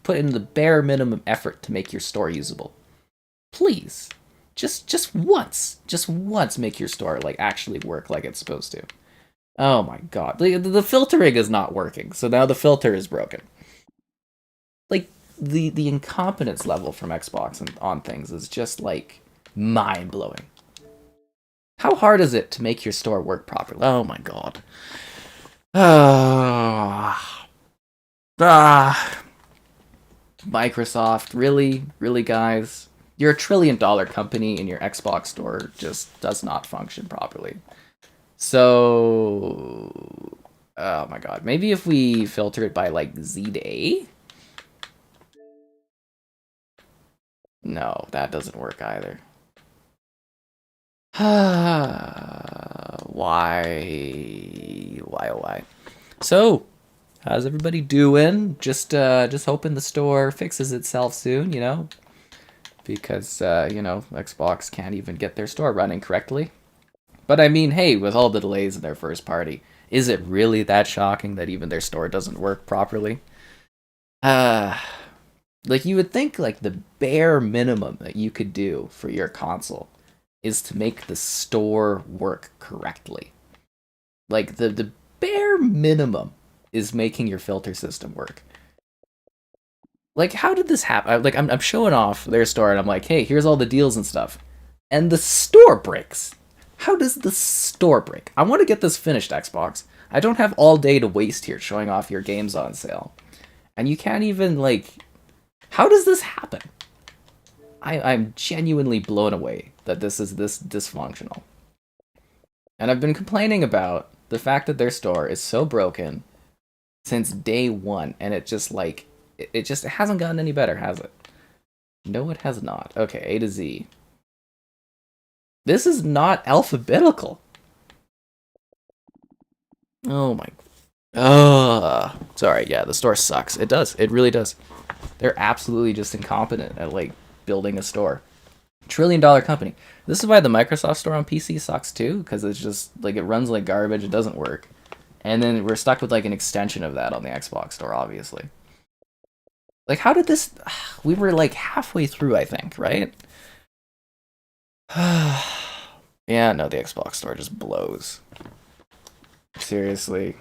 put in the bare minimum effort to make your store usable. Please. Just once make your store like actually work like it's supposed to. Oh my god. The filtering is not working, so now the filter is broken. Like the incompetence level from Xbox and on things is just like mind-blowing. How hard is it to make your store work properly? Oh my god. Microsoft, really guys? You're a $1 trillion company and your Xbox store just does not function properly. So, oh my god. Maybe if we filter it by like Z to A? No, that doesn't work either. Why? So, how's everybody doing? Just hoping the store fixes itself soon, because Xbox can't even get their store running correctly. But I mean, hey, with all the delays in their first party, is it really that shocking that even their store doesn't work properly? Like you would think like the bare minimum that you could do for your console is to make the store work correctly. Like the bare minimum is making your filter system work. Like how did this happen? Like I'm showing off their store and I'm like, hey, here's all the deals and stuff. And the store breaks. How does the store break? I want to get this finished, Xbox. I don't have all day to waste here showing off your games on sale. And you can't even like how does this happen? I'm genuinely blown away that this is this dysfunctional. And I've been complaining about the fact that their store is so broken since day one, and it just like it hasn't gotten any better, has it? No, it has not. Okay, A to Z. This is not alphabetical. Oh my. Sorry. Yeah, the store sucks. It does. It really does. They're absolutely just incompetent at like building a store. $1 trillion company. This is why the Microsoft store on PC sucks too, because it's just like it runs like garbage. It doesn't work, and then we're stuck with like an extension of that on the Xbox store, obviously. Like, how did this? We were like halfway through, I think, right? Yeah, no, the Xbox store just blows. Seriously.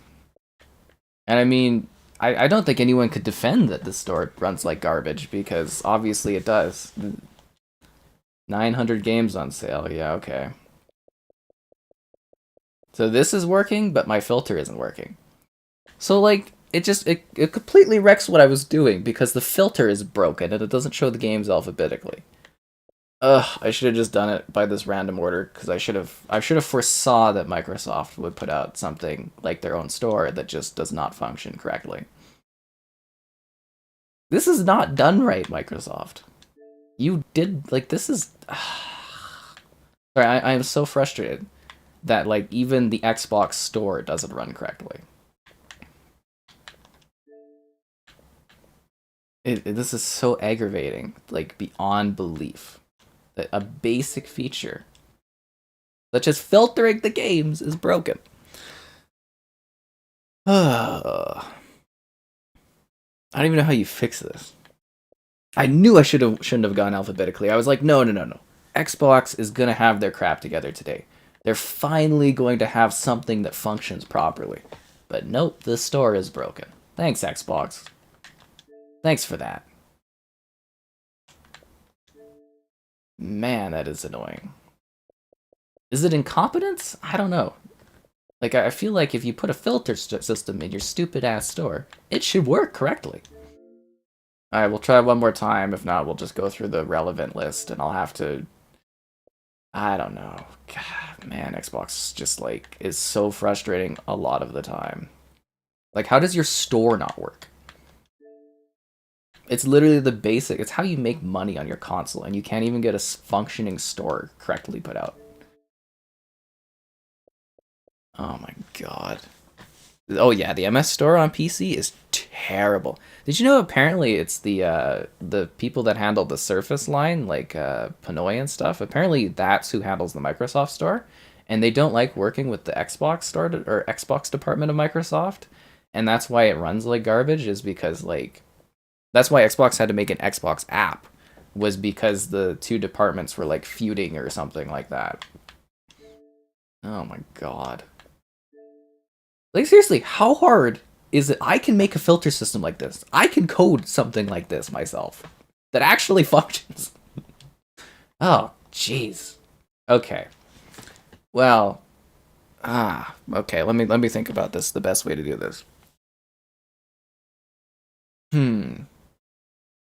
And I mean, I don't think anyone could defend that this store runs like garbage because obviously it does. 900 games on sale. Yeah, okay. So this is working, but my filter isn't working. So like it completely wrecks what I was doing because the filter is broken and it doesn't show the games alphabetically. Ugh, I should have just done it by this random order because I should have foresaw that Microsoft would put out something like their own store that just does not function correctly. This is not done right, Microsoft. You did like this is. Sorry, I am so frustrated that like even the Xbox store doesn't run correctly. This is so aggravating, like beyond belief. That a basic feature, such as filtering the games, is broken. I don't even know how you fix this. I knew I shouldn't have gone alphabetically. I was like, no, no, no, no. Xbox is gonna have their crap together today. They're finally going to have something that functions properly. But nope, the store is broken. Thanks, Xbox. Thanks for that. Man, that is annoying. Is it incompetence? I don't know. Like, I feel like if you put a filter system in your stupid ass store, it should work correctly. Alright, we'll try one more time. If not, we'll just go through the relevant list and I'll have to. I don't know. God, man, Xbox just, like, is so frustrating a lot of the time. Like, how does your store not work? It's literally the basic. It's how you make money on your console, and you can't even get a functioning store correctly put out. Oh my god. Oh yeah, the MS Store on PC is terrible. Did you know apparently it's the people that handle the Surface line, like Pinoy and stuff. Apparently that's who handles the Microsoft Store, and they don't like working with the Xbox Store or Xbox department of Microsoft, and that's why it runs like garbage. Is because like that's why Xbox had to make an Xbox app, was because the two departments were like feuding or something like that. Oh my god. Like, seriously, how hard is it? I can make a filter system like this. I can code something like this myself that actually functions. Oh, jeez. Okay. Well, okay. Let me think about this. The best way to do this.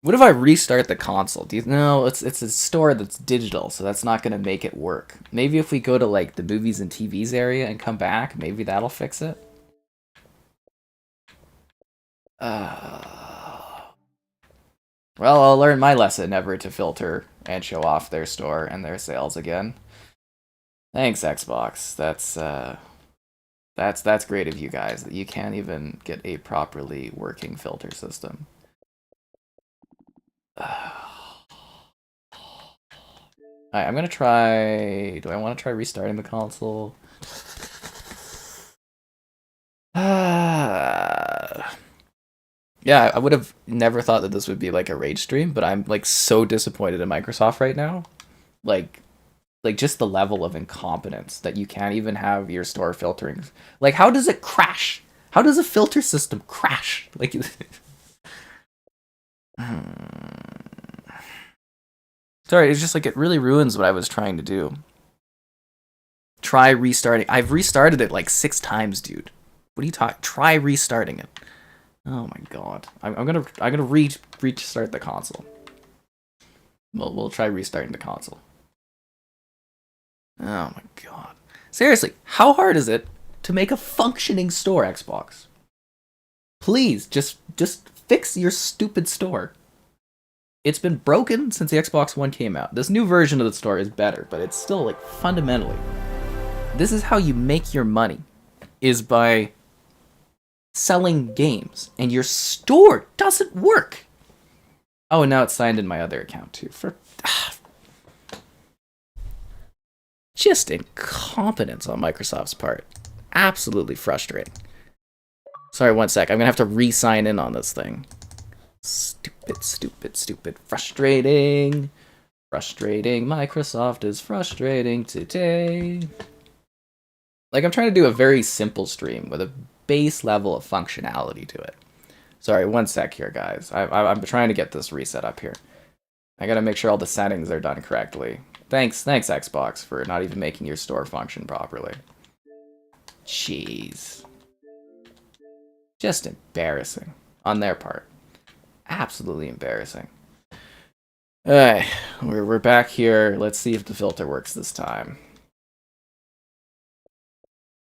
What if I restart the console? Do you know it's a store that's digital, so that's not gonna make it work. Maybe if we go to like the movies and TVs area and come back, maybe that'll fix it. Well, I'll learn my lesson never to filter and show off their store and their sales again. Thanks, Xbox. That's great of you guys that you can't even get a properly working filter system. Alright, I'm gonna try. Do I want to try restarting the console? Yeah, I would have never thought that this would be like a rage stream, but I'm like so disappointed in Microsoft right now. Like, like just the level of incompetence that you can't even have your store filtering. Like, how does it crash? How does a filter system crash? Like, sorry, it's just like it really ruins what I was trying to do. Try restarting. I've restarted it like 6 times, dude. What are you talking? Try restarting it. Oh my god. I'm gonna restart the console. We'll try restarting the console. Oh my god. Seriously, how hard is it to make a functioning store, Xbox? Please, just fix your stupid store. It's been broken since the Xbox One came out. This new version of the store is better, but it's still like fundamentally. This is how you make your money, is by selling games, and your store doesn't work. Oh, and now it's signed in my other account too. Just incompetence on Microsoft's part. Absolutely frustrating. Sorry, one sec. I'm gonna have to re-sign in on this thing. Stupid, stupid, stupid. Frustrating. Frustrating. Microsoft is frustrating today. Like, I'm trying to do a very simple stream with a base level of functionality to it. Sorry, one sec here, guys. I'm trying to get this reset up here. I gotta make sure all the settings are done correctly. Thanks, Xbox, for not even making your store function properly. Jeez. Just embarrassing on their part. Absolutely embarrassing. Alright, we're back here. Let's see if the filter works this time.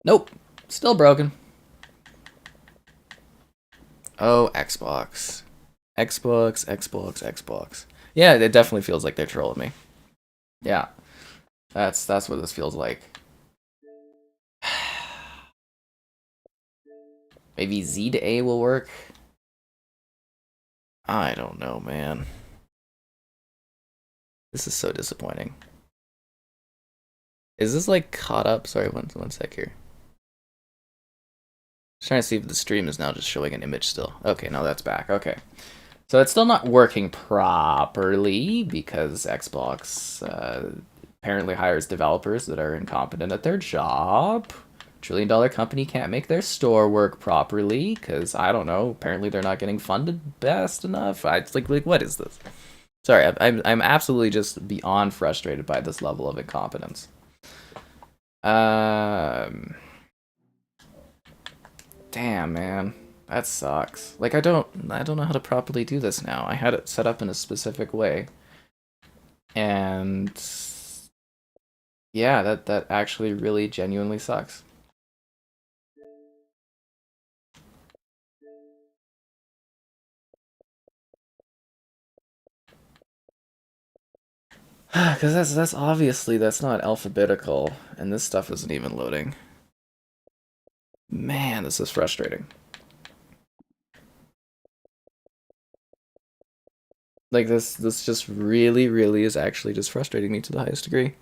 Nope, still broken. Oh, Xbox. Xbox. Yeah, it definitely feels like they're trolling me. Yeah, that's what this feels like. Maybe Z to A will work? I don't know, man. This is so disappointing. Is this like caught up? Sorry, one sec here. Just trying to see if the stream is now just showing an image still. Okay, no, that's back. Okay. So it's still not working properly because Xbox apparently hires developers that are incompetent at their job. $1 trillion company can't make their store work properly because, I don't know, apparently they're not getting funded best enough. It's like what is this? Sorry, I'm absolutely just beyond frustrated by this level of incompetence. Damn, man. That sucks. Like, I don't know how to properly do this now. I had it set up in a specific way. And yeah, that actually really genuinely sucks. Because that's obviously, that's not alphabetical, and this stuff isn't even loading. Man, this is frustrating. Like, this just really is actually just frustrating me to the highest degree.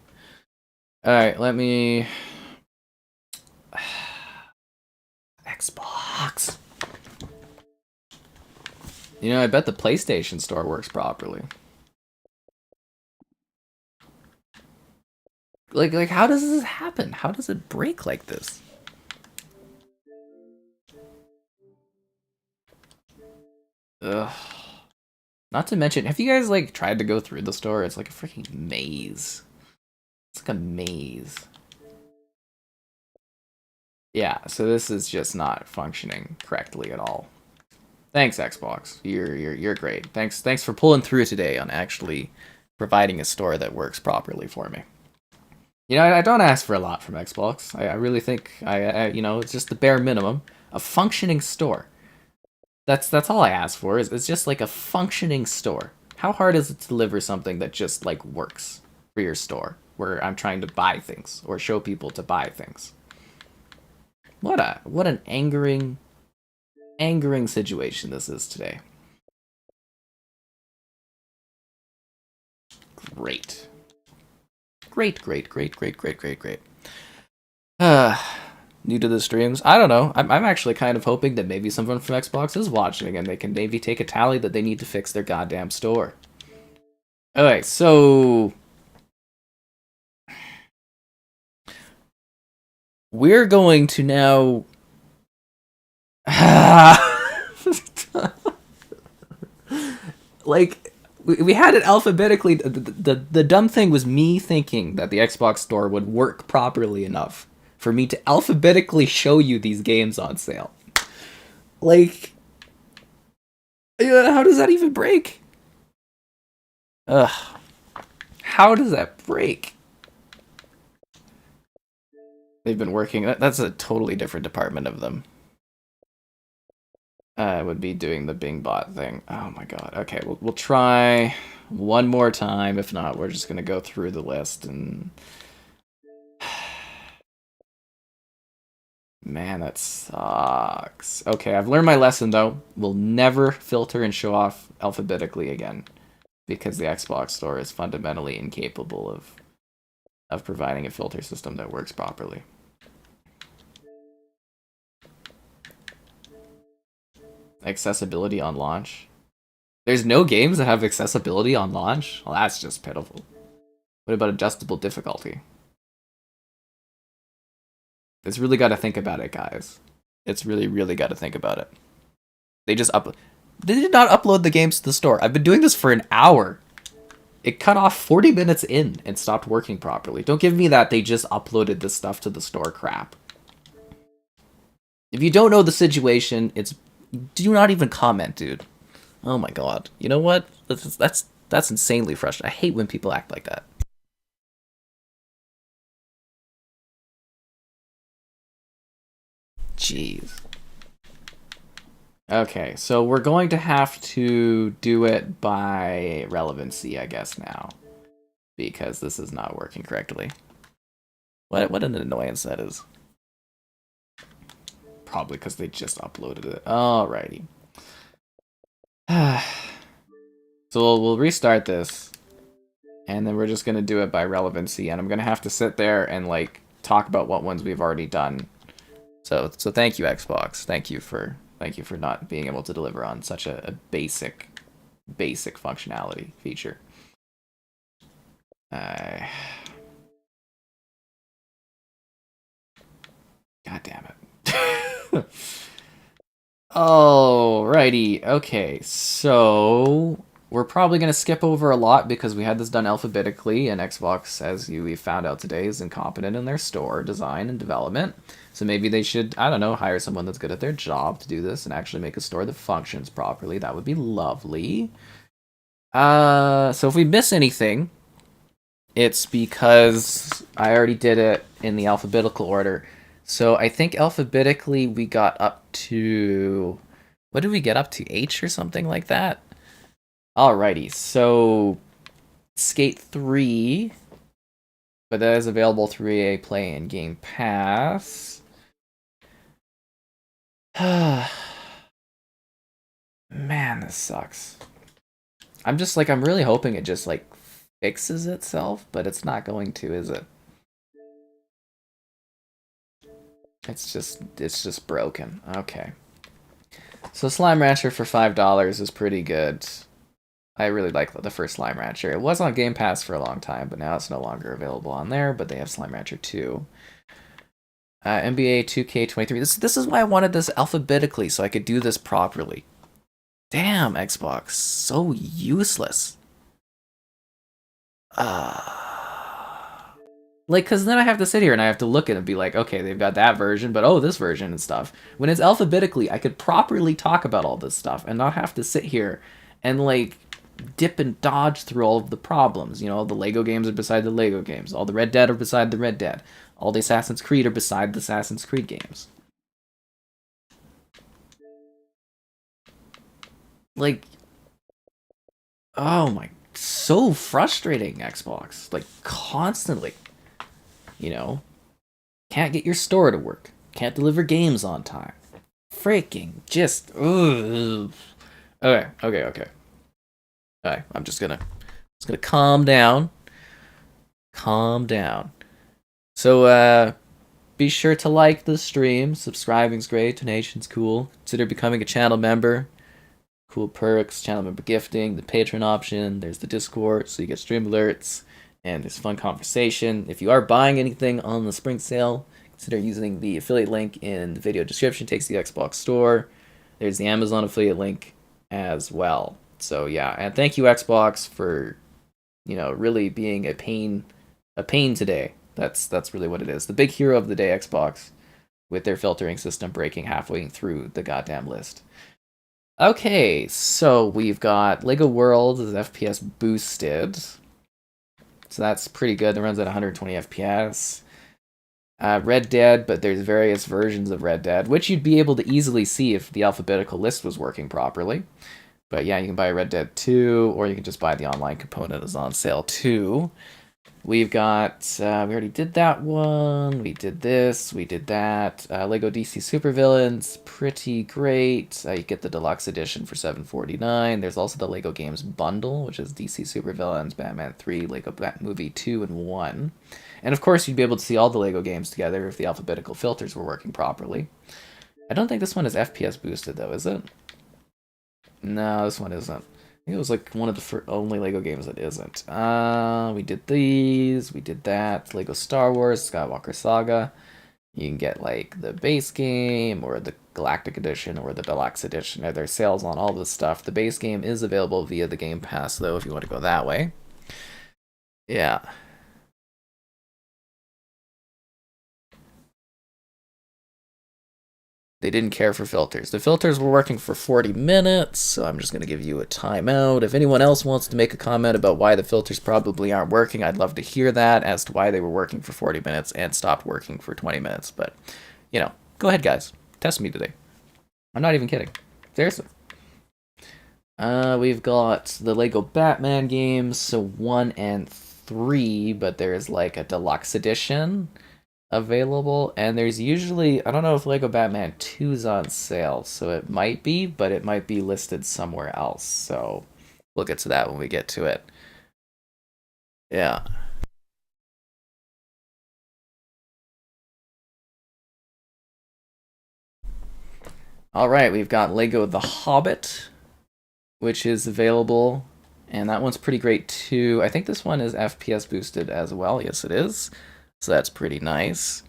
Alright, let me... Xbox. You know, I bet the PlayStation Store works properly. Like, how does this happen? How does it break like this? Ugh. Not to mention, have you guys, like, tried to go through the store? It's like a freaking maze. It's like a maze. Yeah, so this is just not functioning correctly at all. Thanks, Xbox. You're great. Thanks for pulling through today on actually providing a store that works properly for me. You know, I don't ask for a lot from Xbox. I really think you know, it's just the bare minimum. A functioning store. That's all I ask for. It's just like a functioning store. How hard is it to deliver something that just like works for your store, where I'm trying to buy things or show people to buy things? What an angering situation this is today. Great. New to the streams? I don't know. I'm actually kind of hoping that maybe someone from Xbox is watching and they can maybe take a tally that they need to fix their goddamn store. Alright, so... we're going to now... like, we had it alphabetically. The dumb thing was me thinking that the Xbox store would work properly enough for me to alphabetically show you these games on sale. Like, how does that even break? Ugh. How does that break? They've been working. That's a totally different department of them. Would be doing the Bing bot thing. Oh my god. Okay, we'll try one more time. If not, we're just gonna go through the list and. Man, that sucks. Okay, I've learned my lesson though. We'll never filter and show off alphabetically again, because the Xbox Store is fundamentally incapable of providing a filter system that works properly. Accessibility on launch. There's no games that have accessibility on launch? Well, that's just pitiful. What about adjustable difficulty? It's really got to think about it, guys. It's really, really got to think about it. They just They did not upload the games to the store. I've been doing this for an hour. It cut off 40 minutes in and stopped working properly. Don't give me that they just uploaded this stuff to the store crap. If you don't know the situation, do not even comment, dude. Oh my god. You know what? That's insanely frustrating. I hate when people act like that. Jeez. Okay, so we're going to have to do it by relevancy, I guess, now. Because this is not working correctly. What an annoyance that is. Probably because they just uploaded it. Alrighty. So we'll restart this. And then we're just going to do it by relevancy. And I'm going to have to sit there and, like, talk about what ones we've already done. So thank you, Xbox. Thank you for not being able to deliver on such a basic functionality feature. God damn it. Alrighty, okay, so we're probably going to skip over a lot because we had this done alphabetically, and Xbox, as we found out today, is incompetent in their store design and development. So maybe they should, I don't know, hire someone that's good at their job to do this and actually make a store that functions properly. That would be lovely. So if we miss anything, it's because I already did it in the alphabetical order. So I think alphabetically we got up to... What did we get up to? H or something like that? Alrighty, so... Skate 3. But that is available through EA Play and Game Pass. Man, this sucks. I'm really hoping it just, like, fixes itself, but it's not going to, is it? It's just broken. Okay. So Slime Rancher for $5 is pretty good. I really like the first Slime Rancher. It was on Game Pass for a long time, but now it's no longer available on there, but they have Slime Rancher 2. NBA 2K23. This is why I wanted this alphabetically, so I could do this properly. Damn, Xbox. So useless. Like, because then I have to sit here and I have to look at it and be like, okay, they've got that version, but oh, this version and stuff. When it's alphabetically, I could properly talk about all this stuff and not have to sit here and, like, dip and dodge through all of the problems. You know, the Lego games are beside the Lego games. All the Red Dead are beside the Red Dead. All the Assassin's Creed are beside the Assassin's Creed games. Like, oh my, so frustrating, Xbox. Like, constantly. You know? Can't get your store to work. Can't deliver games on time. Freaking just, ugh. Okay. Alright, I'm just gonna calm down. Calm down. So, be sure to like the stream. Subscribing's great. Donation's cool. Consider becoming a channel member. Cool perks, channel member gifting, the Patreon option. There's the Discord, so you get stream alerts. And there's fun conversation. If you are buying anything on the spring sale, consider using the affiliate link in the video description. It takes the Xbox Store. There's the Amazon affiliate link as well. So yeah, and thank you, Xbox, for, you know, really being a pain today. That's really what it is. The big hero of the day, Xbox, with their filtering system breaking halfway through the goddamn list. Okay, so we've got Lego World is FPS boosted. So that's pretty good. It runs at 120 FPS. Red Dead, but there's various versions of Red Dead, which you'd be able to easily see if the alphabetical list was working properly. But yeah, you can buy Red Dead 2, or you can just buy the online component is on sale too. We've got, we already did that one, we did this, we did that. Lego DC Supervillains, pretty great. You get the deluxe edition for $7.49. There's also the Lego Games bundle, which is DC Supervillains, Batman 3, Lego Movie 2, and 1. And of course, you'd be able to see all the Lego games together if the alphabetical filters were working properly. I don't think this one is FPS boosted, though, is it? No, this one isn't. I think it was like one of the only Lego games that isn't. We did these, we did that. Lego Star Wars, Skywalker Saga. You can get like the base game or the Galactic Edition or the Deluxe Edition. There's sales on all this stuff. The base game is available via the Game Pass, though, if you want to go that way. Yeah. They didn't care for filters. The filters were working for 40 minutes, so I'm just going to give you a timeout. If anyone else wants to make a comment about why the filters probably aren't working, I'd love to hear that as to why they were working for 40 minutes and stopped working for 20 minutes. But, you know, go ahead, guys. Test me today. I'm not even kidding. Seriously. We've got the Lego Batman games, so 1 and 3, but there's like a deluxe edition available, and there's usually, I don't know if Lego Batman 2's on sale, so it might be, but it might be listed somewhere else, so we'll get to that when we get to it. Yeah. Alright, we've got Lego The Hobbit, which is available, and that one's pretty great too. I think this one is FPS boosted as well. Yes, it is. So that's pretty nice.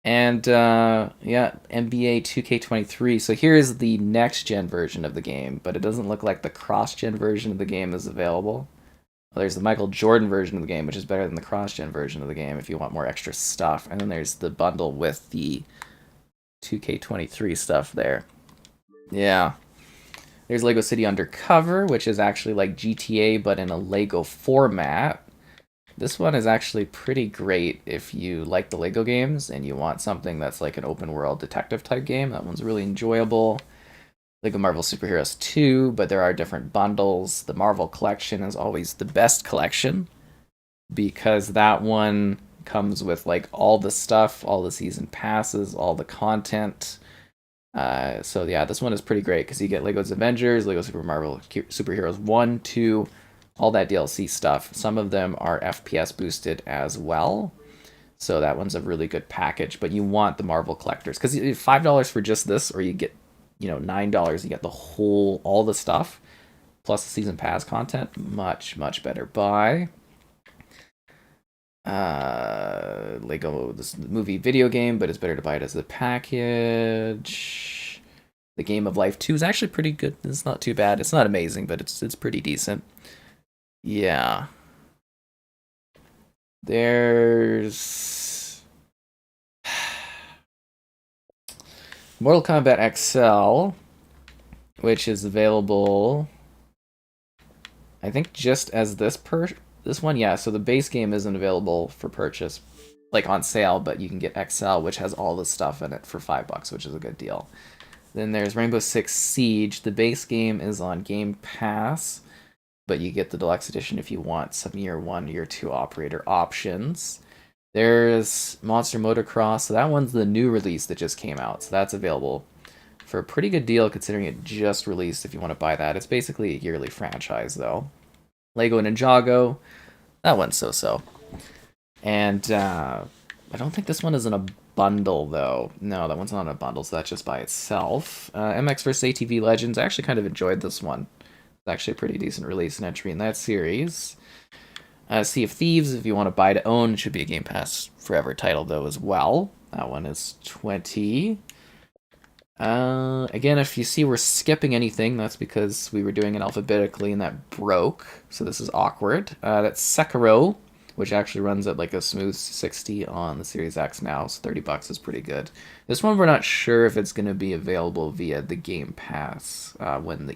And yeah, NBA 2K23. So here is the next gen version of the game, but it doesn't look like the cross gen version of the game is available. Well, there's the Michael Jordan version of the game, which is better than the cross gen version of the game if you want more extra stuff. And then there's the bundle with the 2K23 stuff there. Yeah. There's Lego City Undercover, which is actually like GTA but in a Lego format. This one is actually pretty great if you like the Lego games and you want something that's like an open world detective type game. That one's really enjoyable. Lego Marvel Superheroes 2, but there are different bundles. The Marvel collection is always the best collection because that one comes with like all the stuff, all the season passes, all the content. So yeah, this one is pretty great because you get Lego's Avengers, Lego Super Marvel Superheroes 1, 2, all that DLC stuff. Some of them are FPS boosted as well. So that one's a really good package, but you want the Marvel collectors because $5 for just this, or you get, $9, you get the whole, all the stuff, plus the season pass content. Much, much better buy. Lego, this movie video game, but it's better to buy it as a package. The Game of Life 2 is actually pretty good. It's not too bad. It's not amazing, but it's pretty decent. Yeah. There's Mortal Kombat XL, which is available, I think, just as this one. Yeah, so the base game isn't available for purchase, like on sale, but you can get XL, which has all the stuff in it for $5, which is a good deal. Then there's Rainbow Six Siege. The base game is on Game Pass, but you get the deluxe edition if you want some year 1, year 2 operator options. There's Monster Motocross, so that one's the new release that just came out, so that's available for a pretty good deal considering it just released if you want to buy that. It's basically a yearly franchise, though. Lego Ninjago, that one's so-so. And I don't think this one is in a bundle, though. No, that one's not in a bundle, so that's just by itself. MX vs. ATV Legends, I actually kind of enjoyed this one. It's actually a pretty decent release and entry in that series. Sea of Thieves, if you want to buy to own, it should be a Game Pass Forever title, though, as well. That one is 20. Again, if you see we're skipping anything, that's because we were doing it alphabetically and that broke, so this is awkward. That's Sekiro, which actually runs at like a smooth 60 on the Series X now, so $30 is pretty good. This one we're not sure if it's going to be available via the Game Pass when the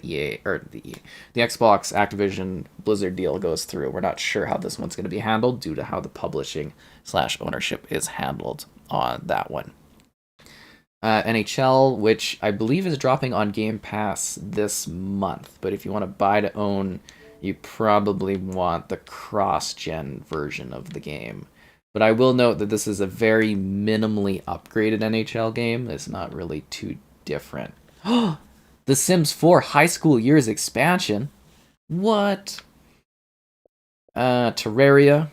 Xbox Activision Blizzard deal goes through. We're not sure how this one's going to be handled due to how the publishing/ownership is handled on that one. NHL, which I believe is dropping on Game Pass this month, but if you want to buy to own, you probably want the cross-gen version of the game. But I will note that this is a very minimally upgraded NHL game. It's not really too different. The Sims 4 High School Years expansion? What? Terraria.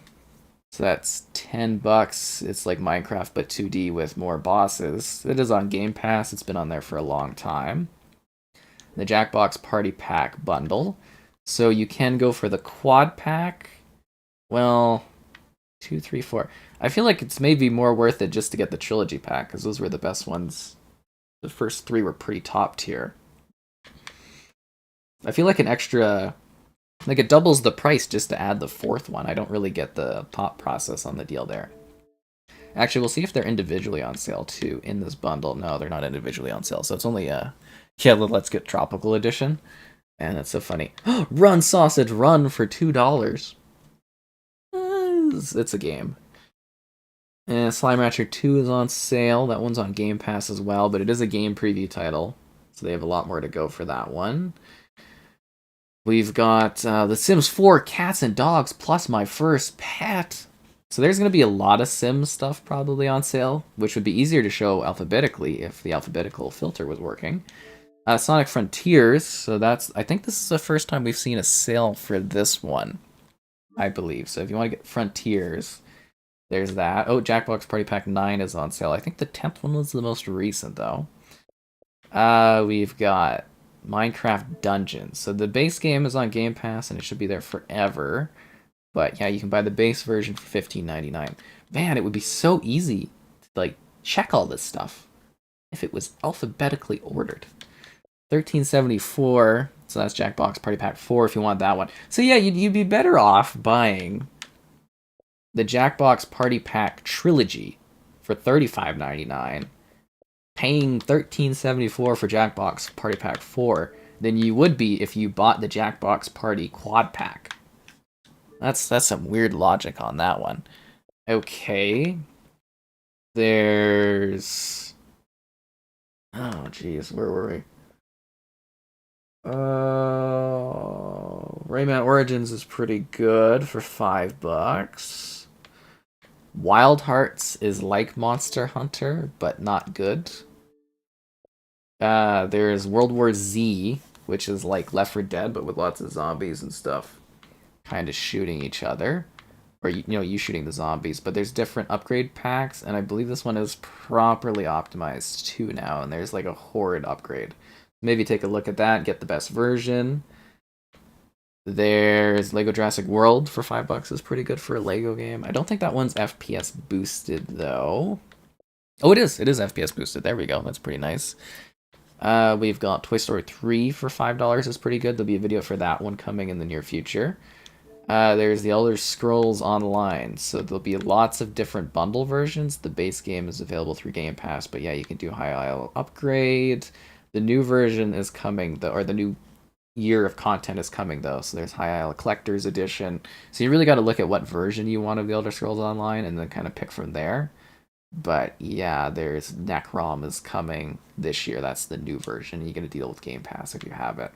So that's $10. It's like Minecraft but 2D with more bosses. It is on Game Pass. It's been on there for a long time. The Jackbox Party Pack bundle. So you can go for the quad pack. Well, 2, 3, 4. I feel like it's maybe more worth it just to get the trilogy pack, because those were the best ones. The first 3 were pretty top tier. I feel like an extra... Like, it doubles the price just to add the 4th one. I don't really get the thought process on the deal there. Actually, we'll see if they're individually on sale, too, in this bundle. No, they're not individually on sale, so it's only a... Yeah, Let's Get Tropical Edition. And that's so funny. Run, Sausage, Run for $2. It's a game. And Slime Rancher 2 is on sale. That one's on Game Pass as well, but it is a game preview title, so they have a lot more to go for that one. We've got The Sims 4 Cats and Dogs plus My First Pet. So there's going to be a lot of Sims stuff probably on sale, which would be easier to show alphabetically if the alphabetical filter was working. Sonic Frontiers, so I think this is the first time we've seen a sale for this one, I believe. So if you want to get Frontiers, there's that. Oh, Jackbox Party Pack 9 is on sale. I think the 10th one was the most recent, though. We've got Minecraft Dungeons. So the base game is on Game Pass, and it should be there forever. But yeah, you can buy the base version for $15.99. Man, it would be so easy to like check all this stuff if it was alphabetically ordered. $13.74. So that's Jackbox Party Pack 4 if you want that one. So yeah, you'd be better off buying the Jackbox Party Pack Trilogy for $35.99. Paying $13.74 for Jackbox Party Pack 4 than you would be if you bought the Jackbox Party Quad Pack. That's some weird logic on that one. Okay. There's... Oh, jeez. Where were we? Rayman Origins is pretty good for $5. Wild Hearts is like Monster Hunter, but not good. There's World War Z, which is like Left 4 Dead, but with lots of zombies and stuff kind of shooting each other. Or, you shooting the zombies. But there's different upgrade packs, and I believe this one is properly optimized too now, and there's like a horde upgrade. Maybe take a look at that, get the best version. There's Lego Jurassic World for $5 is pretty good for a Lego game. I don't think that one's FPS boosted, though. Oh, it is. It is FPS boosted. There we go. That's pretty nice. We've got Toy Story 3 for $5 is pretty good. There'll be a video for that one coming in the near future. There's The Elder Scrolls Online. So there'll be lots of different bundle versions. The base game is available through Game Pass, but yeah, you can do High Isle Upgrade. The new version is coming, or the new year of content is coming, though. So there's High Isle Collector's Edition. So you really got to look at what version you want of The Elder Scrolls Online and then kind of pick from there. But yeah, there's Necrom is coming this year. That's the new version. You got to deal with Game Pass if you have it.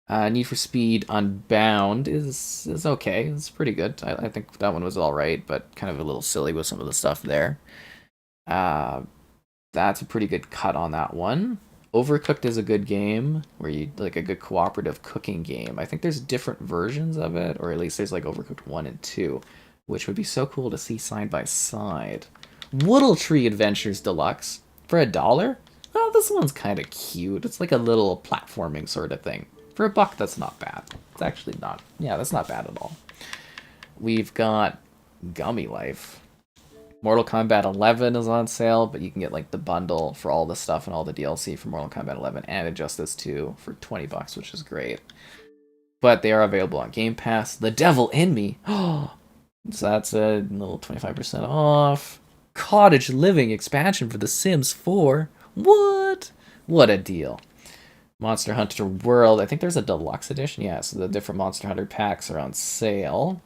Need for Speed Unbound is okay. It's pretty good. I think that one was all right, but kind of a little silly with some of the stuff there. That's a pretty good cut on that one. Overcooked is a good game, where you like a good cooperative cooking game. I think there's different versions of it, or at least there's like Overcooked 1 and 2, which would be so cool to see side by side. Woodle Tree Adventures Deluxe for $1? Well, this one's kind of cute. It's like a little platforming sort of thing. For $1, that's not bad. It's actually not. Yeah, that's not bad at all. We've got Gummy Life. Mortal Kombat 11 is on sale, but you can get like the bundle for all the stuff and all the DLC for Mortal Kombat 11 and Injustice 2 for $20, which is great. But they are available on Game Pass. The Devil in Me. Oh, So that's a little 25% off. Cottage Living expansion for The Sims 4. What? What a deal. Monster Hunter World. I think there's a deluxe edition. Yeah, so the different Monster Hunter packs are on sale.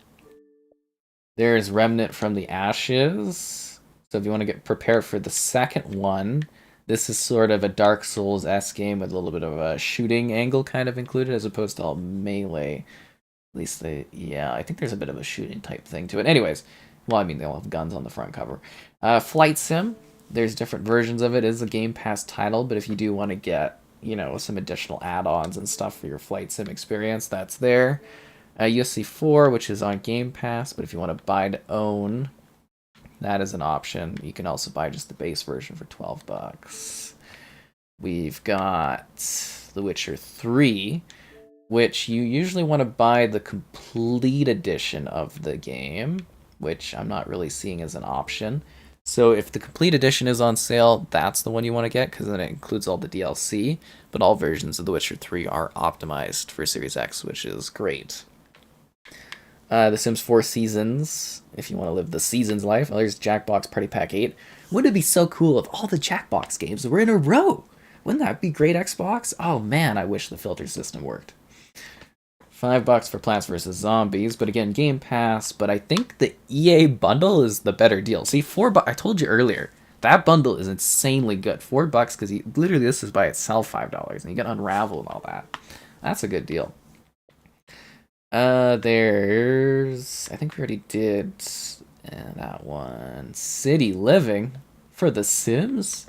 There's Remnant from the Ashes. So if you want to get prepared for the second one, this is sort of a Dark Souls-esque game with a little bit of a shooting angle kind of included as opposed to all melee. At least yeah, I think there's a bit of a shooting type thing to it. Anyways, well, I mean, they all have guns on the front cover. Flight Sim, there's different versions of it. It is a Game Pass title, but if you do want to get, some additional add-ons and stuff for your Flight Sim experience, that's there. USC 4, which is on Game Pass, but if you want to buy to own, that is an option. You can also buy just the base version for $12. We've got The Witcher 3, which you usually want to buy the complete edition of the game, which I'm not really seeing as an option. So if the complete edition is on sale, that's the one you want to get because then it includes all the DLC. But all versions of The Witcher 3 are optimized for Series X, which is great. The Sims 4 Seasons, if you want to live the Seasons life. Oh, there's Jackbox Party Pack 8. Wouldn't it be so cool if all the Jackbox games were in a row? Wouldn't that be great, Xbox? Oh man, I wish the filter system worked. $5 for Plants vs. Zombies, but again, Game Pass. But I think the EA bundle is the better deal. See, $4. I told you earlier, that bundle is insanely good. $4 because literally this is by itself $5, and you get Unravel and all that. That's a good deal. There's, I think we already did that one. City Living for The Sims.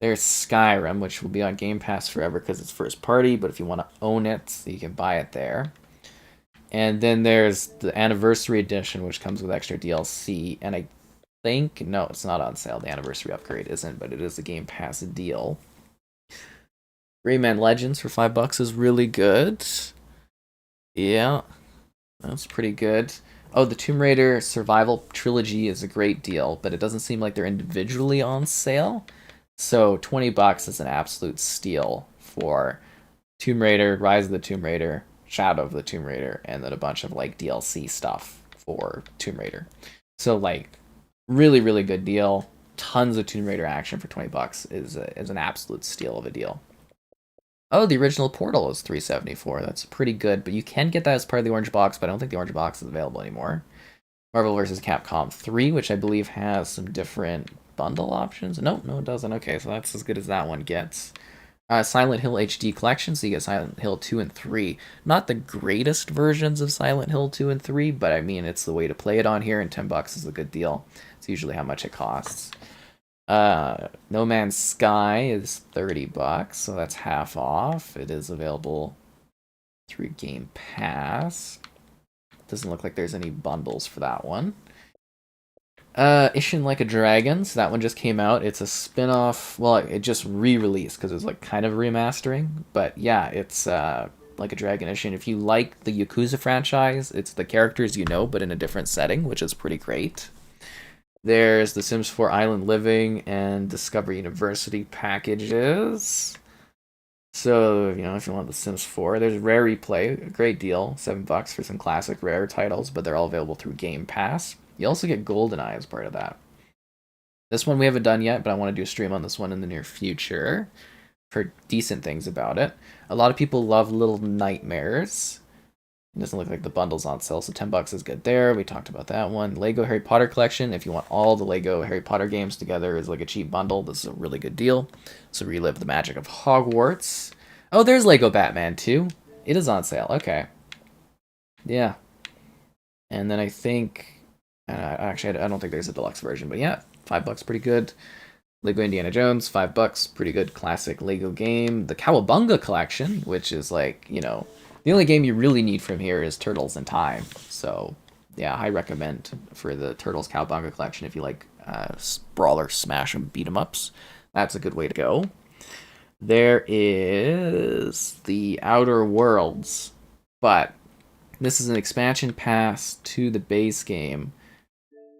There's Skyrim, which will be on Game Pass forever because it's first party, but if you want to own it, you can buy it there. And then there's the Anniversary Edition, which comes with extra DLC, and I think, no, it's not on sale. The Anniversary Upgrade isn't, but it is a Game Pass deal. Rayman Legends for $5 is really good. Yeah, that's pretty good. Oh, the Tomb Raider Survival Trilogy is a great deal, but it doesn't seem like they're individually on sale. So $20 is an absolute steal for Tomb Raider, Rise of the Tomb Raider, Shadow of the Tomb Raider, and then a bunch of like DLC stuff for Tomb Raider. So like really, really good deal. Tons of Tomb Raider action for $20 is an absolute steal of a deal. Oh, the original Portal is $3.74. That's pretty good, but you can get that as part of the orange box, but I don't think the orange box is available anymore. Marvel vs. Capcom 3, which I believe has some different bundle options. No, it doesn't. Okay, so that's as good as that one gets. Silent Hill HD Collection, so you get Silent Hill 2 and 3. Not the greatest versions of Silent Hill 2 and 3, but I mean, it's the way to play it on here, and $10 is a good deal. It's usually how much it costs. No Man's Sky is $30, so that's half off. It is available through Game Pass. Doesn't look like there's any bundles for that one. Ishin Like a Dragon, so that one just came out. It's a spin-off. Well, it just re-released because it was like kind of remastering. But yeah, it's Like a Dragon Ishin. If you like the Yakuza franchise, it's the characters you know, but in a different setting, which is pretty great. There's The Sims 4 Island Living and Discover University packages. So, if you want The Sims 4, there's Rare Replay, a great deal, $7 for some classic Rare titles, but they're all available through Game Pass. You also get GoldenEye as part of that. This one we haven't done yet, but I want to do a stream on this one in the near future. For decent things about it. A lot of people love Little Nightmares. It doesn't look like the bundle's on sale, so $10 is good there. We talked about that one. Lego Harry Potter Collection. If you want all the Lego Harry Potter games together as like a cheap bundle, this is a really good deal. So relive the magic of Hogwarts. Oh, there's Lego Batman too. It is on sale. Okay. Yeah. And then I think, actually, I don't think there's a deluxe version, but yeah, $5 pretty good. Lego Indiana Jones, $5, pretty good classic Lego game. The Cowabunga Collection, which is like, the only game you really need from here is Turtles in Time. So, yeah, I recommend for the Turtles Cowabunga Collection if you like brawler, smash, and beat 'em ups. That's a good way to go. There is the Outer Worlds, but this is an expansion pass to the base game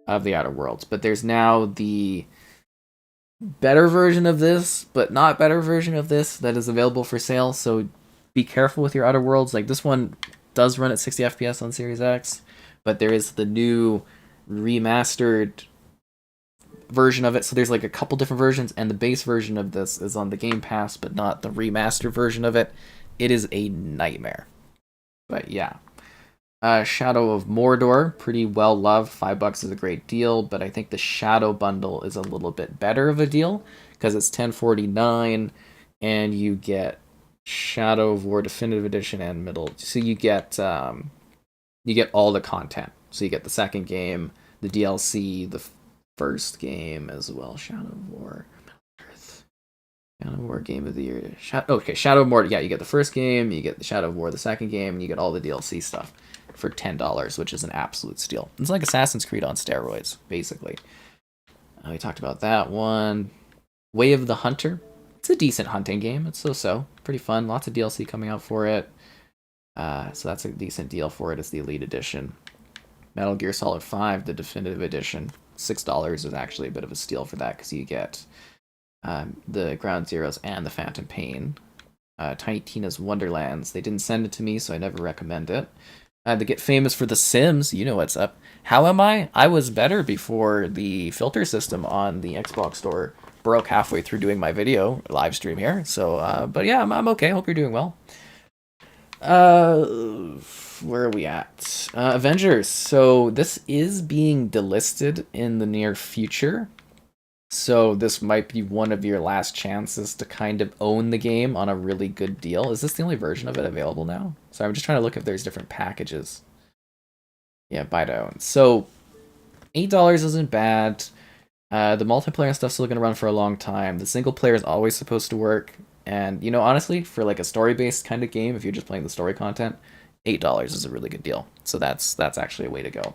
of the Outer Worlds. But there's now the better version of this, but not better version of this that is available for sale. So be careful with your Outer Worlds. Like this one does run at 60 FPS on Series X, but there is the new remastered version of it. So there's like a couple different versions, and the base version of this is on the Game Pass, but not the remastered version of it. It is a nightmare. But yeah. Shadow of Mordor, pretty well loved. $5 is a great deal, but I think the Shadow bundle is a little bit better of a deal because it's $10.49, and you get Shadow of War Definitive Edition and Middle. So you get all the content. So you get the second game, the DLC, the first game as well. Shadow of War, Earth, Shadow of War Game of the Year. Shadow of War. Yeah, you get the first game, you get the Shadow of War, the second game, and you get all the DLC stuff for $10, which is an absolute steal. It's like Assassin's Creed on steroids, basically. We talked about that one. Way of the Hunter. It's a decent hunting game. It's so. Pretty fun. Lots of DLC coming out for it. So that's a decent deal for it. It's the Elite Edition. Metal Gear Solid 5, the Definitive Edition. $6 is actually a bit of a steal for that because you get the Ground Zeroes and the Phantom Pain. Tiny Tina's Wonderlands. They didn't send it to me, so I never recommend it. They get famous for The Sims. You know what's up. How am I? I was better before the filter system on the Xbox store broke halfway through doing my video live stream here. So, but yeah, I'm okay. Hope you're doing well. Where are we at? Avengers. So this is being delisted in the near future. So this might be one of your last chances to kind of own the game on a really good deal. Is this the only version of it available now? So I'm just trying to look if there's different packages. Yeah, buy to own. So $8 isn't bad. The multiplayer stuff's still going to run for a long time. The single player is always supposed to work. And, you know, honestly, for like a story-based kind of game, if you're just playing the story content, $8 is a really good deal. So that's actually a way to go.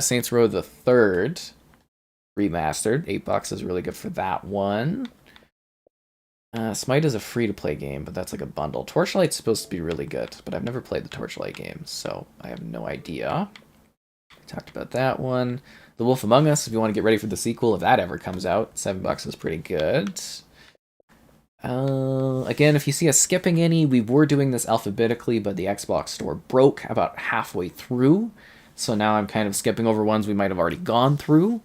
Saints Row the Third remastered. $8 is really good for that one. Smite is a free-to-play game, but that's like a bundle. Torchlight's supposed to be really good, but I've never played the Torchlight games, so I have no idea. Talked about that one. The Wolf Among Us, if you want to get ready for the sequel, if that ever comes out, $7 is pretty good. Again, if you see us skipping any, we were doing this alphabetically, but the Xbox store broke about halfway through. So now I'm kind of skipping over ones we might have already gone through,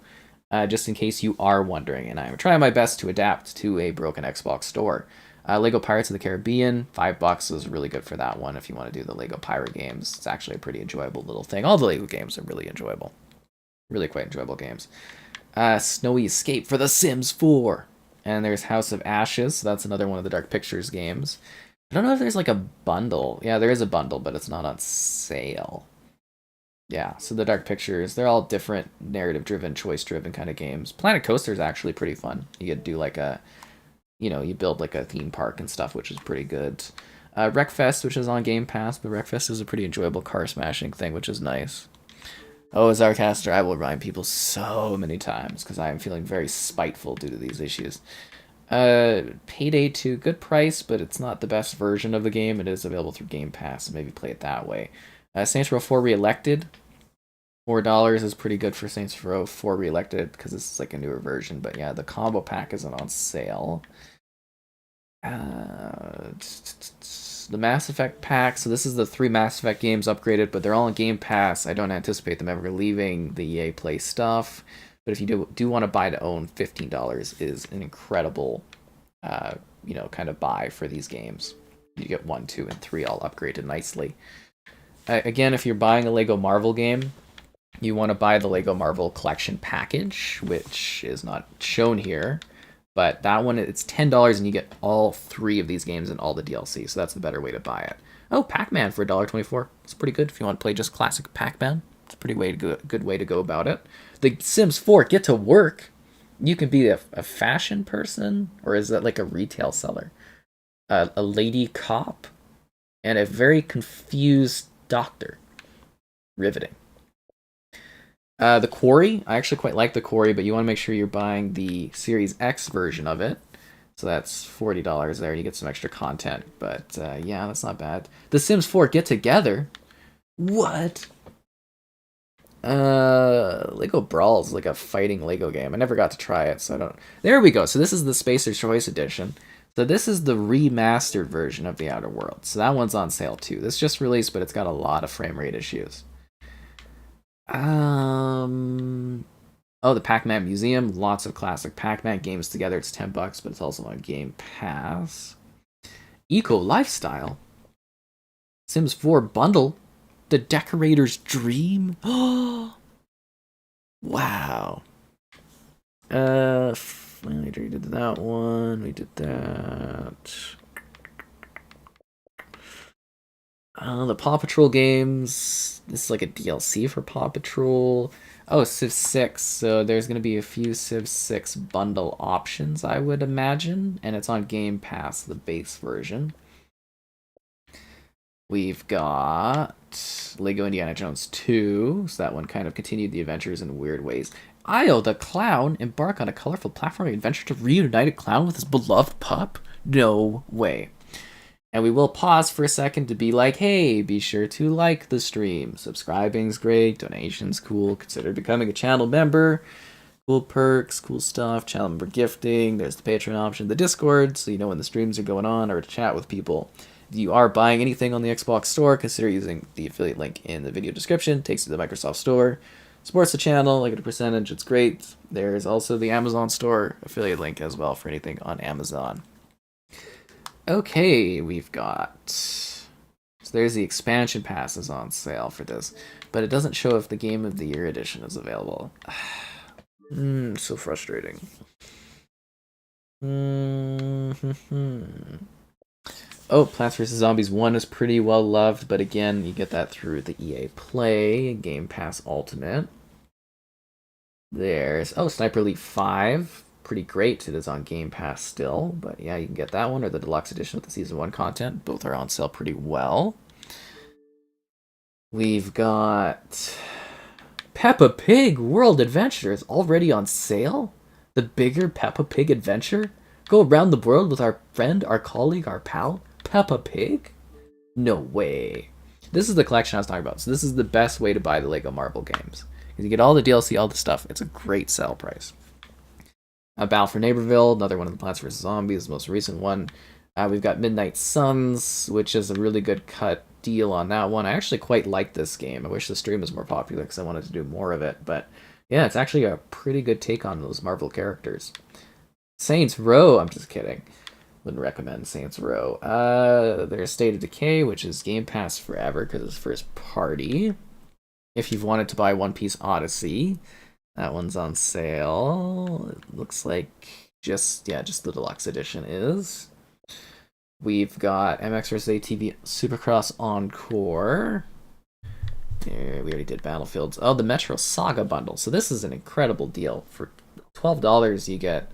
just in case you are wondering. And I'm trying my best to adapt to a broken Xbox store. Lego Pirates of the Caribbean, $5 is really good for that one if you want to do the Lego Pirate games. It's actually a pretty enjoyable little thing. All the Lego games are really enjoyable. Really quite enjoyable games. Snowy Escape for The Sims 4. And there's House of Ashes, so that's another one of the Dark Pictures games. I don't know if there's like a bundle. Yeah, there is a bundle, but it's not on sale. Yeah, so the Dark Pictures, they're all different narrative-driven, choice-driven kind of games. Planet Coaster is actually pretty fun. You get to do like a, you build like a theme park and stuff, which is pretty good. Wreckfest, which is on Game Pass, but Wreckfest is a pretty enjoyable car smashing thing, which is nice. Oh, Zarcaster, I will remind people so many times because I am feeling very spiteful due to these issues. Payday 2, good price, but it's not the best version of the game. It is available through Game Pass, so maybe play it that way. Saints Row 4 Reelected, $4 is pretty good for Saints Row 4 Reelected because this is like a newer version. But yeah, the combo pack isn't on sale. The Mass Effect pack. So this is the 3 Mass Effect games upgraded, but they're all in Game Pass. I don't anticipate them ever leaving the EA Play stuff. But if you do want to buy to own, $15 is an incredible, kind of buy for these games. You get 1, 2, and 3 all upgraded nicely. Again, if you're buying a Lego Marvel game, you want to buy the Lego Marvel Collection Package, which is not shown here. But that one, it's $10 and you get all 3 of these games and all the DLC. So that's the better way to buy it. Oh, Pac-Man for $1.24. It's pretty good if you want to play just classic Pac-Man. It's a pretty good way to go about it. The Sims 4, get to work. You can be a fashion person, or is that like a retail seller? A lady cop, and a very confused doctor. Riveting. The Quarry, I actually quite like The Quarry, but you want to make sure you're buying the Series X version of it. So that's $40 there. You get some extra content, but yeah, that's not bad. The Sims 4 Get Together? What? Lego Brawl is like a fighting Lego game. I never got to try it, so I don't... There we go. So this is the Spacer's Choice Edition. So this is the remastered version of The Outer Worlds. So that one's on sale too. This just released, but it's got a lot of frame rate issues. Oh, the Pac-Man Museum. Lots of classic Pac-Man games together. It's $10, but it's also on Game Pass. Eco Lifestyle. Sims 4 bundle. The Decorator's Dream. Oh, wow. We already did that one. We did that. The Paw Patrol games. This is like a DLC for Paw Patrol. Oh, Civ 6. So there's going to be a few Civ 6 bundle options, I would imagine. And it's on Game Pass, the base version. We've got Lego Indiana Jones 2. So that one kind of continued the adventures in weird ways. Io the Clown embark on a colorful platforming adventure to reunite a clown with his beloved pup? No way. And we will pause for a second to be like, hey, be sure to like the stream. Subscribing's great, donation's cool, consider becoming a channel member. Cool perks, cool stuff, channel member gifting, there's the Patreon option, the Discord, so you know when the streams are going on, or to chat with people. If you are buying anything on the Xbox Store, consider using the affiliate link in the video description. It takes you to the Microsoft Store. Supports the channel, I get a percentage, it's great. There's also the Amazon Store affiliate link as well for anything on Amazon. Okay, we've got... So there's the expansion passes on sale for this, but it doesn't show if the Game of the Year edition is available. So frustrating. Oh, Plants vs. Zombies 1 is pretty well loved, but again, you get that through the EA Play, Game Pass Ultimate. There's, Sniper Elite 5. Pretty great. It is on Game Pass still, but yeah, you can get that one or the deluxe edition with the Season 1 content. Both are on sale pretty well. We've got Peppa Pig World Adventures already on sale? The bigger Peppa Pig adventure? Go around the world with our friend, our colleague, our pal, Peppa Pig? No way. This is the collection I was talking about. So this is the best way to buy the Lego Marvel games. Because you get all the DLC, all the stuff. It's a great sell price. Battle for Neighborville, another one of the Plants vs. Zombies, the most recent one. We've got Midnight Suns, which is a really good cut deal on that one. I actually quite like this game. I wish the stream was more popular because I wanted to do more of it. But yeah, it's actually a pretty good take on those Marvel characters. Saints Row, I'm just kidding. Wouldn't recommend Saints Row. There's State of Decay, which is Game Pass forever because it's first party. If you've wanted to buy One Piece Odyssey, that one's on sale. It looks like just the deluxe edition is. We've got MX vs. ATV Supercross Encore. We already did Battlefields. Oh, the Metro Saga bundle. So this is an incredible deal. For $12, you get,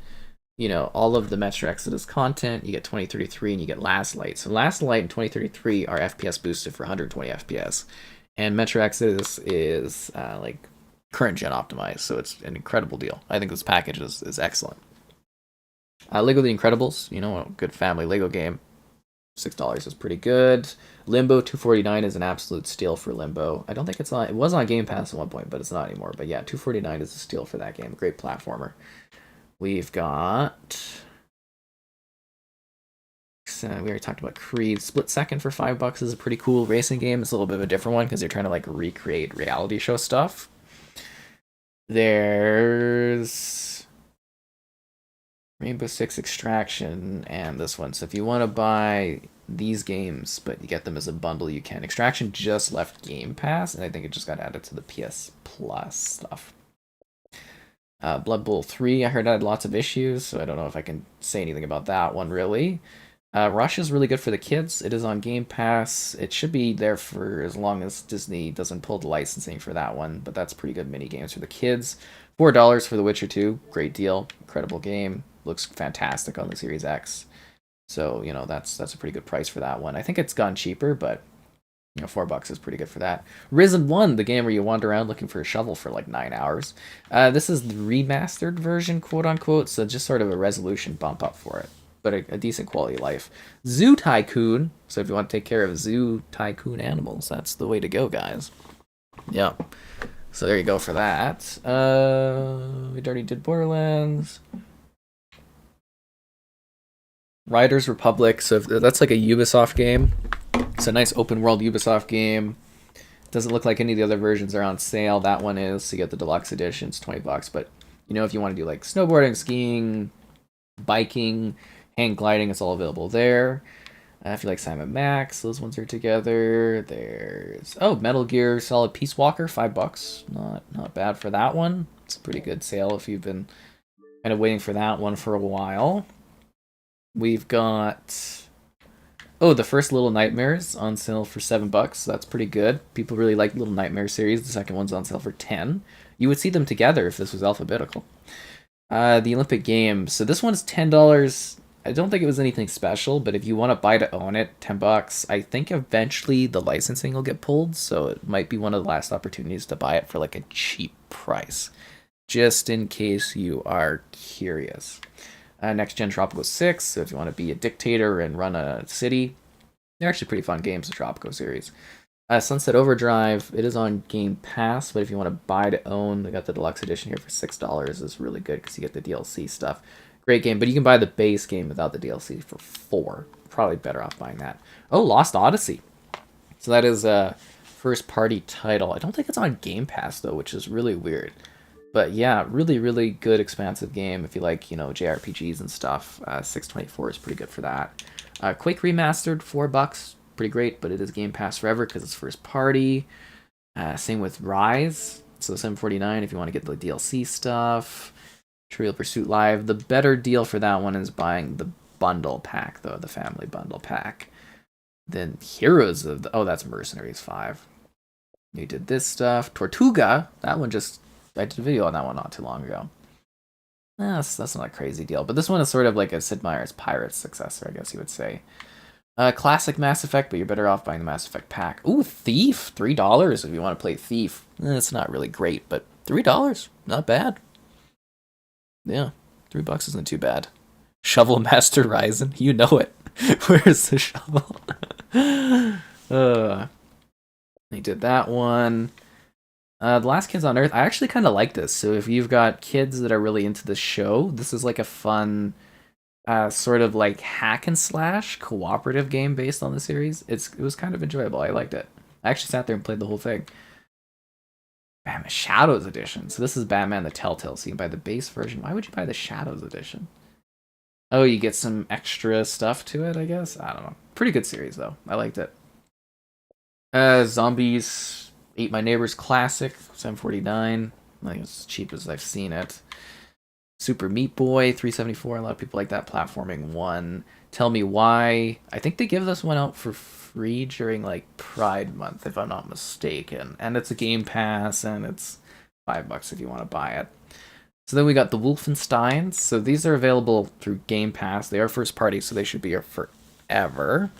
all of the Metro Exodus content. You get 2033 and you get Last Light. So Last Light and 2033 are FPS boosted for 120 FPS. And Metro Exodus is current gen optimized, so it's an incredible deal. I think this package is excellent. Lego The Incredibles, a good family Lego game. $6 is pretty good. Limbo $249 is an absolute steal for Limbo. I don't think it was on Game Pass at one point, but it's not anymore. But yeah, $249 is a steal for that game. Great platformer. We've got... we already talked about Creed. Split Second for $5 is a pretty cool racing game. It's a little bit of a different one because they're trying to recreate reality show stuff. There's Rainbow Six Extraction and this one. So if you want to buy these games, but you get them as a bundle, you can. Extraction just left Game Pass, and I think it just got added to the PS Plus stuff. Blood Bowl 3, I heard it had lots of issues, so I don't know if I can say anything about that one, really. Rush is really good for the kids. It is on Game Pass. It should be there for as long as Disney doesn't pull the licensing for that one, but that's pretty good mini games for the kids. $4 for The Witcher 2. Great deal. Incredible game. Looks fantastic on the Series X. So, that's a pretty good price for that one. I think it's gone cheaper, but $4 is pretty good for that. Risen 1, the game where you wander around looking for a shovel for 9 hours. This is the remastered version, quote unquote, so just sort of a resolution bump up for it. But a decent quality of life. Zoo Tycoon. So if you want to take care of Zoo Tycoon animals, that's the way to go, guys. Yeah. So there you go for that. We already did Borderlands. Riders Republic. So that's like a Ubisoft game. It's a nice open world Ubisoft game. Doesn't look like any of the other versions are on sale. That one is, so you get the deluxe edition. It's $20, but you know, if you want to do like snowboarding, skiing, biking, hang gliding, it's all available there. If you like Simon Max, those ones are together. There's Metal Gear Solid Peace Walker, $5. Not bad for that one. It's a pretty good sale if you've been kind of waiting for that one for a while. We've got the first Little Nightmares on sale for $7. So that's pretty good. People really like Little Nightmare series. The second one's on sale for $10. You would see them together if this was alphabetical. The Olympic Games. So this one is $10. I don't think it was anything special, but if you want to buy to own it, $10. I think eventually the licensing will get pulled, so it might be one of the last opportunities to buy it for like a cheap price, just in case you are curious. Next Gen Tropico 6, so if you want to be a dictator and run a city, they're actually pretty fun games, the Tropico series. Sunset Overdrive, it is on Game Pass, but if you want to buy to own, they got the deluxe edition here for $6. It's really good because you get the DLC stuff. Great game, but you can buy the base game without the DLC for $4. Probably better off buying that. Lost Odyssey. So that is a first-party title. I don't think it's on Game Pass, though, which is really weird. But yeah, really, really good, expansive game if you like, JRPGs and stuff. 624 is pretty good for that. Quake Remastered, $4. Pretty great, but it is Game Pass forever because it's first-party. Same with Rise. So $7.49 if you want to get the DLC stuff. Trivial Pursuit Live. The better deal for that one is buying the bundle pack, though, the family bundle pack. Then Heroes of that's Mercenaries 5. You did this stuff. Tortuga, that one I did a video on that one not too long ago. That's not a crazy deal, but this one is sort of like a Sid Meier's Pirates successor, I guess you would say. Classic Mass Effect, but you're better off buying the Mass Effect pack. Thief, $3 if you want to play Thief. It's not really great, but $3, not bad. Yeah, $3 isn't too bad. Shovel Master Ryzen, you know it. Where's the shovel? They did that one. The Last Kids on Earth, I actually kind of like this. So if you've got kids that are really into the show, this is like a fun sort of like hack and slash cooperative game based on the series. It was kind of enjoyable. I liked it. I actually sat there and played the whole thing. Batman Shadows Edition. So this is Batman the Telltale. So you can buy the base version. Why would you buy the Shadows Edition? You get some extra stuff to it, I guess? I don't know. Pretty good series, though. I liked it. Zombies Ate My Neighbors Classic, $7.49. Like, as cheap as I've seen it. Super Meat Boy, $3.74. A lot of people like that platforming one. Tell Me Why. I think they give this one out for free during like Pride Month, if I'm not mistaken. And it's a Game Pass, and it's $5 if you want to buy it. So then we got the Wolfensteins. So these are available through Game Pass. They are first party, so they should be here forever.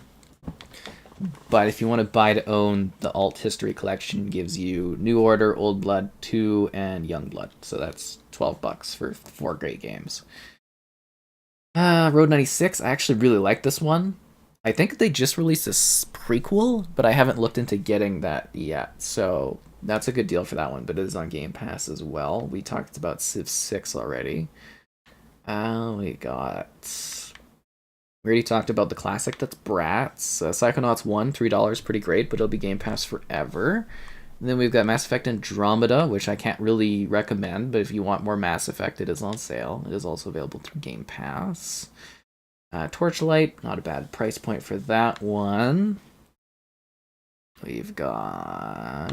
But if you want to buy to own, the Alt History Collection gives you New Order, Old Blood 2, and Young Blood. So that's $12 for 4 great games. Road 96, I actually really like this one. I think they just released a prequel, but I haven't looked into getting that yet. So that's a good deal for that one, but it is on Game Pass as well. We talked about Civ 6 already. We already talked about the classic, that's Bratz. Psychonauts 1, $3, pretty great, but it'll be Game Pass forever. And then we've got Mass Effect Andromeda, which I can't really recommend, but if you want more Mass Effect, it is on sale. It is also available through Game Pass. Torchlight, not a bad price point for that one. We've got...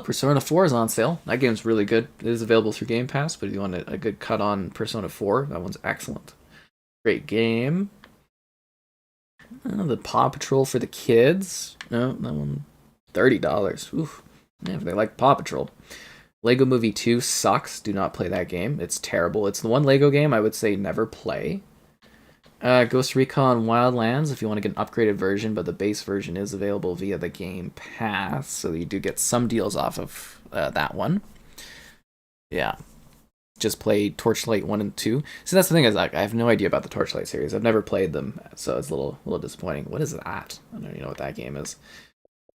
Persona 4 is on sale. That game's really good. It is available through Game Pass, but if you want a good cut on Persona 4, that one's excellent. Great game. The Paw Patrol for the kids. No, that one, $30. Oof. Yeah, if they like Paw Patrol. Lego Movie 2 sucks. Do not play that game. It's terrible. It's the one Lego game I would say never play. Ghost Recon Wildlands, if you want to get an upgraded version, but the base version is available via the Game Pass, so you do get some deals off of that one. Yeah. Just play Torchlight 1 and 2. See, that's the thing, is like, I have no idea about the Torchlight series. I've never played them, so it's a little disappointing. What is that? I don't even know what that game is.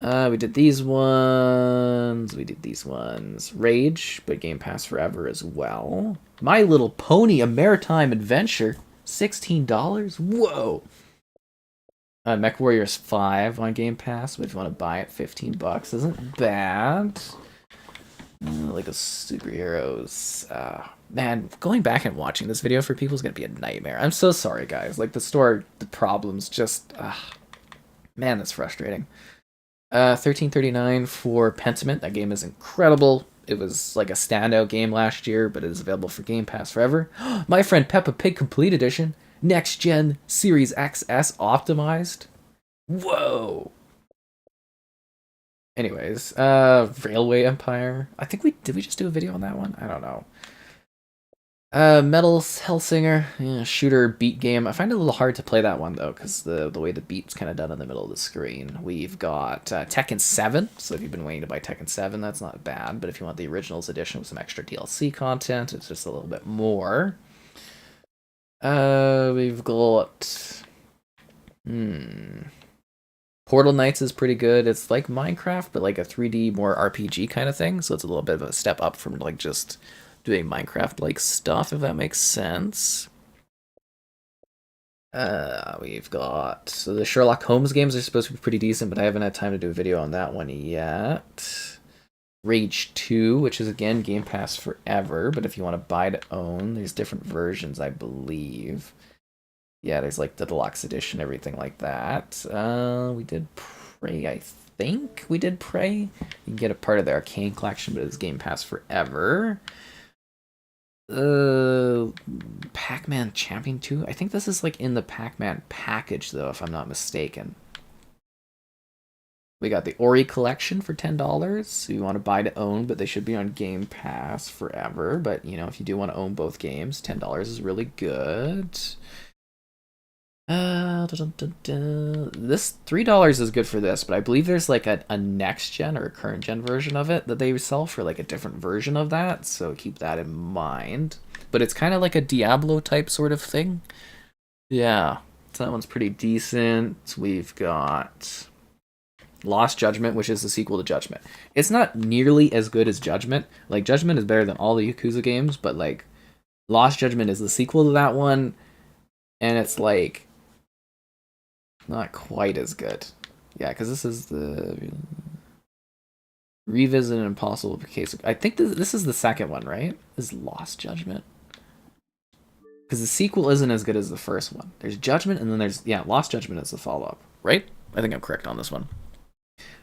We did these ones. We did these ones. Rage, but Game Pass forever as well. My Little Pony, A Maritime Adventure, $16. Whoa. Mech Warriors 5 on Game Pass, but if you want to buy it, $15 isn't bad. Like a superheroes. Man, going back and watching this video for people is gonna be a nightmare. I'm so sorry, guys. Like the problems just, man, that's frustrating. 1339 for Pentiment. That game is incredible. It was like a standout game last year, but it is available for Game Pass forever. My Friend Peppa Pig Complete Edition. Next Gen Series XS optimized. Whoa. Anyways, Railway Empire. I think did we just do a video on that one? I don't know. Metal Hellsinger, yeah, shooter beat game. I find it a little hard to play that one though, because the way the beat's kind of done in the middle of the screen. We've got Tekken 7, so if you've been waiting to buy Tekken 7, that's not bad. But if you want the Originals edition with some extra DLC content, it's just a little bit more. We've got Portal Knights is pretty good. It's like Minecraft, but like a 3D, more RPG kind of thing. So it's a little bit of a step up from like just doing Minecraft-like stuff, if that makes sense. We've got... So the Sherlock Holmes games are supposed to be pretty decent, but I haven't had time to do a video on that one yet. Rage 2, which is, again, Game Pass forever, but if you want to buy to own, there's different versions, I believe. Yeah, there's, like, the Deluxe Edition, everything like that. We did Prey, I think we did Prey. You can get a part of the Arcane Collection, but it's Game Pass forever. Pac-Man Champion 2? I think this is like in the Pac-Man package though, if I'm not mistaken. We got the Ori collection for $10. So you want to buy to own, but they should be on Game Pass forever. But you know, if you do want to own both games, $10 is really good. This $3 is good for this, but I believe there's like a next gen or a current gen version of it that they sell for like a different version of that, so keep that in mind. But it's kind of like a Diablo type sort of thing. Yeah, so that one's pretty decent. We've got Lost Judgment, which is the sequel to Judgment. It's not nearly as good as Judgment. Like, Judgment is better than all the Yakuza games, but like Lost Judgment is the sequel to that one, and it's like not quite as good. Yeah, because this is the Revisit an Impossible Case. I think this is the second one, right? This is Lost Judgment. Because the sequel isn't as good as the first one. There's Judgment, and then there's, yeah, Lost Judgment is the follow-up, right? I think I'm correct on this one.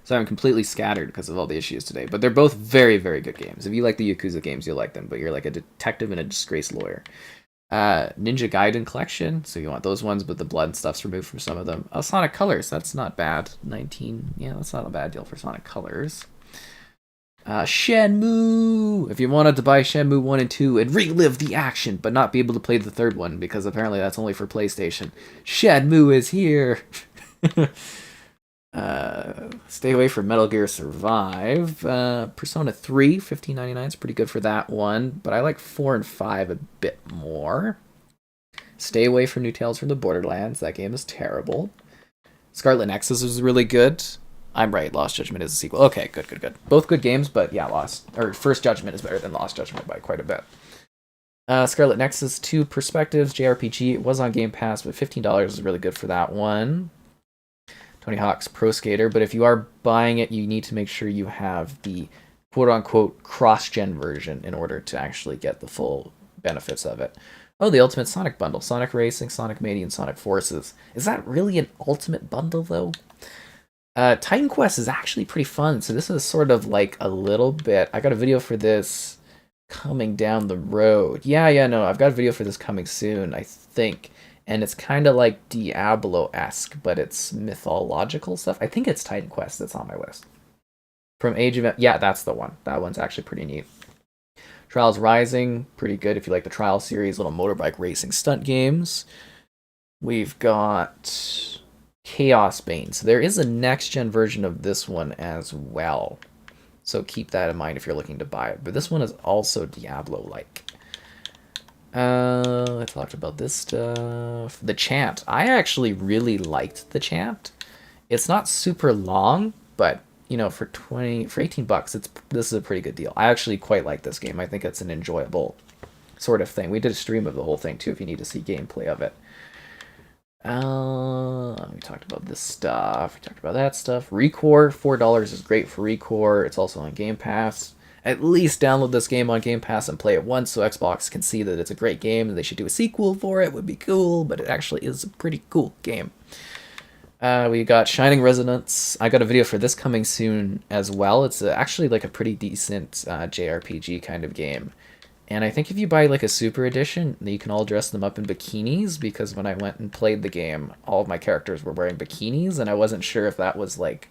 So I'm completely scattered because of all the issues today. But they're both very, very good games. If you like the Yakuza games, you'll like them. But you're like a detective and a disgraced lawyer. Ninja Gaiden collection, so you want those ones, but the blood stuff's removed from some of them. Oh, Sonic Colors, that's not bad. 19, yeah, that's not a bad deal for Sonic Colors. Shenmue! If you wanted to buy Shenmue 1 and 2 and relive the action, but not be able to play the third one, because apparently that's only for PlayStation, Shenmue is here! Stay away from Metal Gear Survive. Persona 3, $15.99 is pretty good for that one, but I like 4 and 5 a bit more. Stay away from New Tales from the Borderlands. That game is terrible. Scarlet Nexus is really good. I'm right, Lost Judgment is a sequel. Okay, good. Both good games, but yeah, First Judgment is better than Lost Judgment by quite a bit. Scarlet Nexus 2 Perspectives, JRPG. It was on Game Pass, but $15 is really good for that one. Tony Hawk's Pro Skater, but if you are buying it, you need to make sure you have the quote-unquote cross-gen version in order to actually get the full benefits of it. Oh, the Ultimate Sonic Bundle. Sonic Racing, Sonic Mania, and Sonic Forces. Is that really an Ultimate Bundle, though? Titan Quest is actually pretty fun, so this is sort of like a little bit... I got a video for this coming down the road. No, I've got a video for this coming soon, I think. And it's kind of like Diablo-esque, but it's mythological stuff. I think it's Titan Quest that's on my list. From Age of... Yeah, that's the one. That one's actually pretty neat. Trials Rising, pretty good if you like the Trials series, little motorbike racing stunt games. We've got Chaos Bane. So there is a next-gen version of this one as well. So keep that in mind if you're looking to buy it. But this one is also Diablo-like. I talked about this stuff. The Chant. I actually really liked The Chant. It's not super long, but you know, for $18, this is a pretty good deal. I actually quite like this game. I think it's an enjoyable sort of thing. We did a stream of the whole thing too if you need to see gameplay of it. We talked about this stuff. We talked about that stuff. Recore, $4 is great for Recore. It's also on Game Pass. At least download this game on Game Pass and play it once so Xbox can see that it's a great game and they should do a sequel for it. Would be cool, but it actually is a pretty cool game. We got Shining Resonance. I got a video for this coming soon as well. It's actually like a pretty decent JRPG kind of game. And I think if you buy like a super edition, you can all dress them up in bikinis, because when I went and played the game, all of my characters were wearing bikinis, and I wasn't sure if that was like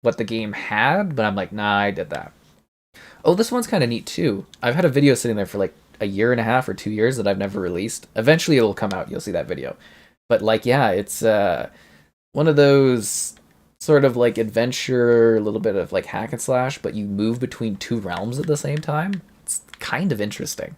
what the game had, but I'm like, nah, I did that. Oh, this one's kind of neat too. I've had a video sitting there for like a year and a half or 2 years that I've never released. Eventually it'll come out, you'll see that video. But like, yeah, it's one of those sort of like adventure, a little bit of like hack and slash, but you move between two realms at the same time. It's kind of interesting.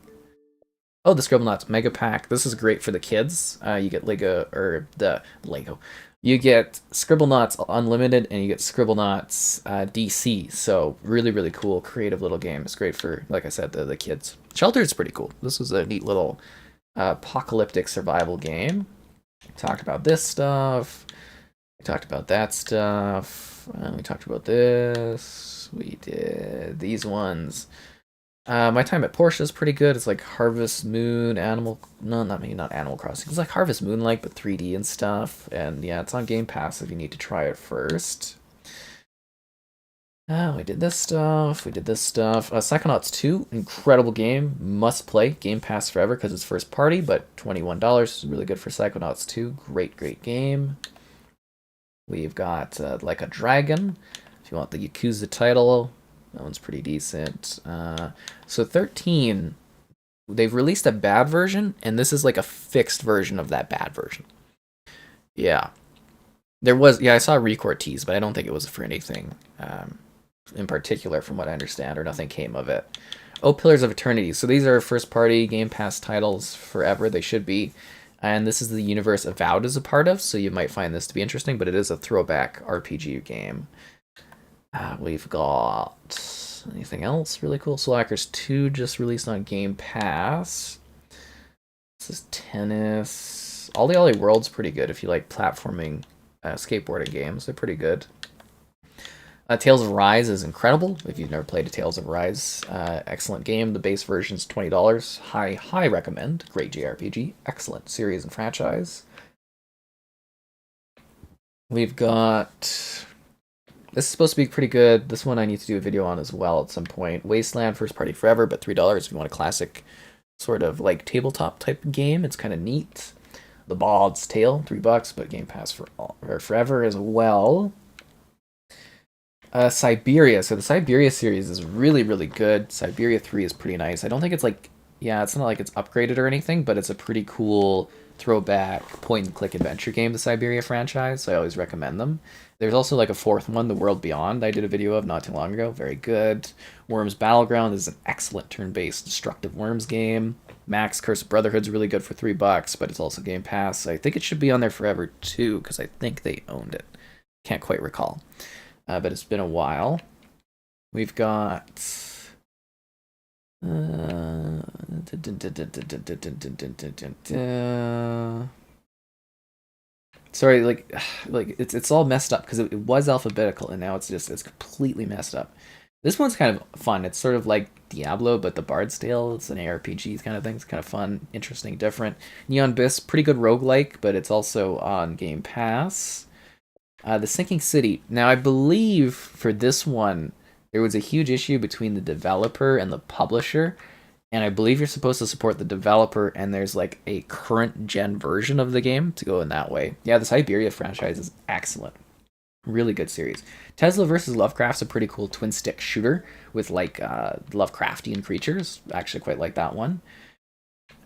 Oh, the Scribblenauts Mega Pack. This is great for the kids. You get Lego. You get Scribblenauts Unlimited and you get Scribblenauts DC. So really, really cool, creative little game. It's great for, like I said, the kids. Shelter is pretty cool. This was a neat little apocalyptic survival game. We talked about this stuff. We talked about that stuff. We talked about this. We did these ones. My time at Porsche is pretty good. It's like Harvest Moon, not Animal Crossing. It's like Harvest Moon-like, but 3D and stuff. And yeah, it's on Game Pass if you need to try it first. We did this stuff. We did this stuff. Psychonauts 2, incredible game. Must play. Game Pass forever because it's first party, but $21 is really good for Psychonauts 2. Great, great game. We've got Like a Dragon. If you want the Yakuza title, that one's pretty decent. So 13, they've released a bad version, and this is like a fixed version of that bad version. Yeah. I saw a Recore tease, but I don't think it was for anything in particular from what I understand, or nothing came of it. Oh, Pillars of Eternity. So these are first-party Game Pass titles forever. They should be. And this is the universe Avowed is a part of, so you might find this to be interesting, but it is a throwback RPG game. We've got anything else really cool? Soul Hackers 2 just released on Game Pass. This is tennis. Ollie Ollie World's pretty good if you like platforming skateboarding games. They're pretty good. Tales of Rise is incredible. If you've never played a Tales of Rise, excellent game. The base version is $20. High recommend. Great JRPG. Excellent series and franchise. We've got... This is supposed to be pretty good. This one I need to do a video on as well at some point. Wasteland, first party forever, but $3 if you want a classic sort of like tabletop type game. It's kind of neat. The Bald's Tale, $3, but Game Pass forever as well. Siberia. So the Siberia series is really, really good. Siberia 3 is pretty nice. I don't think it's like, it's not like it's upgraded or anything, but it's a pretty cool throwback point-and-click adventure game, the Siberia franchise, so I always recommend them. There's also like a fourth one, The World Beyond, I did a video of not too long ago. Very good. Worms Battleground is an excellent turn-based destructive Worms game. Max Curse of Brotherhood's really good for $3, but it's also Game Pass. I think it should be on there forever too, because I think they owned it. Can't quite recall. But it's been a while. We've got... Sorry, like it's all messed up because it was alphabetical and now it's completely messed up. This one's kind of fun. It's sort of like Diablo, but the Bard's Tale. It's an ARPG kind of thing. It's kind of fun, interesting, different. Neon Abyss, pretty good roguelike, but it's also on Game Pass. The Sinking City. Now, I believe for this one, there was a huge issue between the developer and the publisher, and I believe you're supposed to support the developer, and there's like a current gen version of the game to go in that way. Yeah, the Siberia franchise is excellent. Really good series. Tesla vs. Lovecraft's a pretty cool twin stick shooter with like Lovecraftian creatures. I actually quite like that one.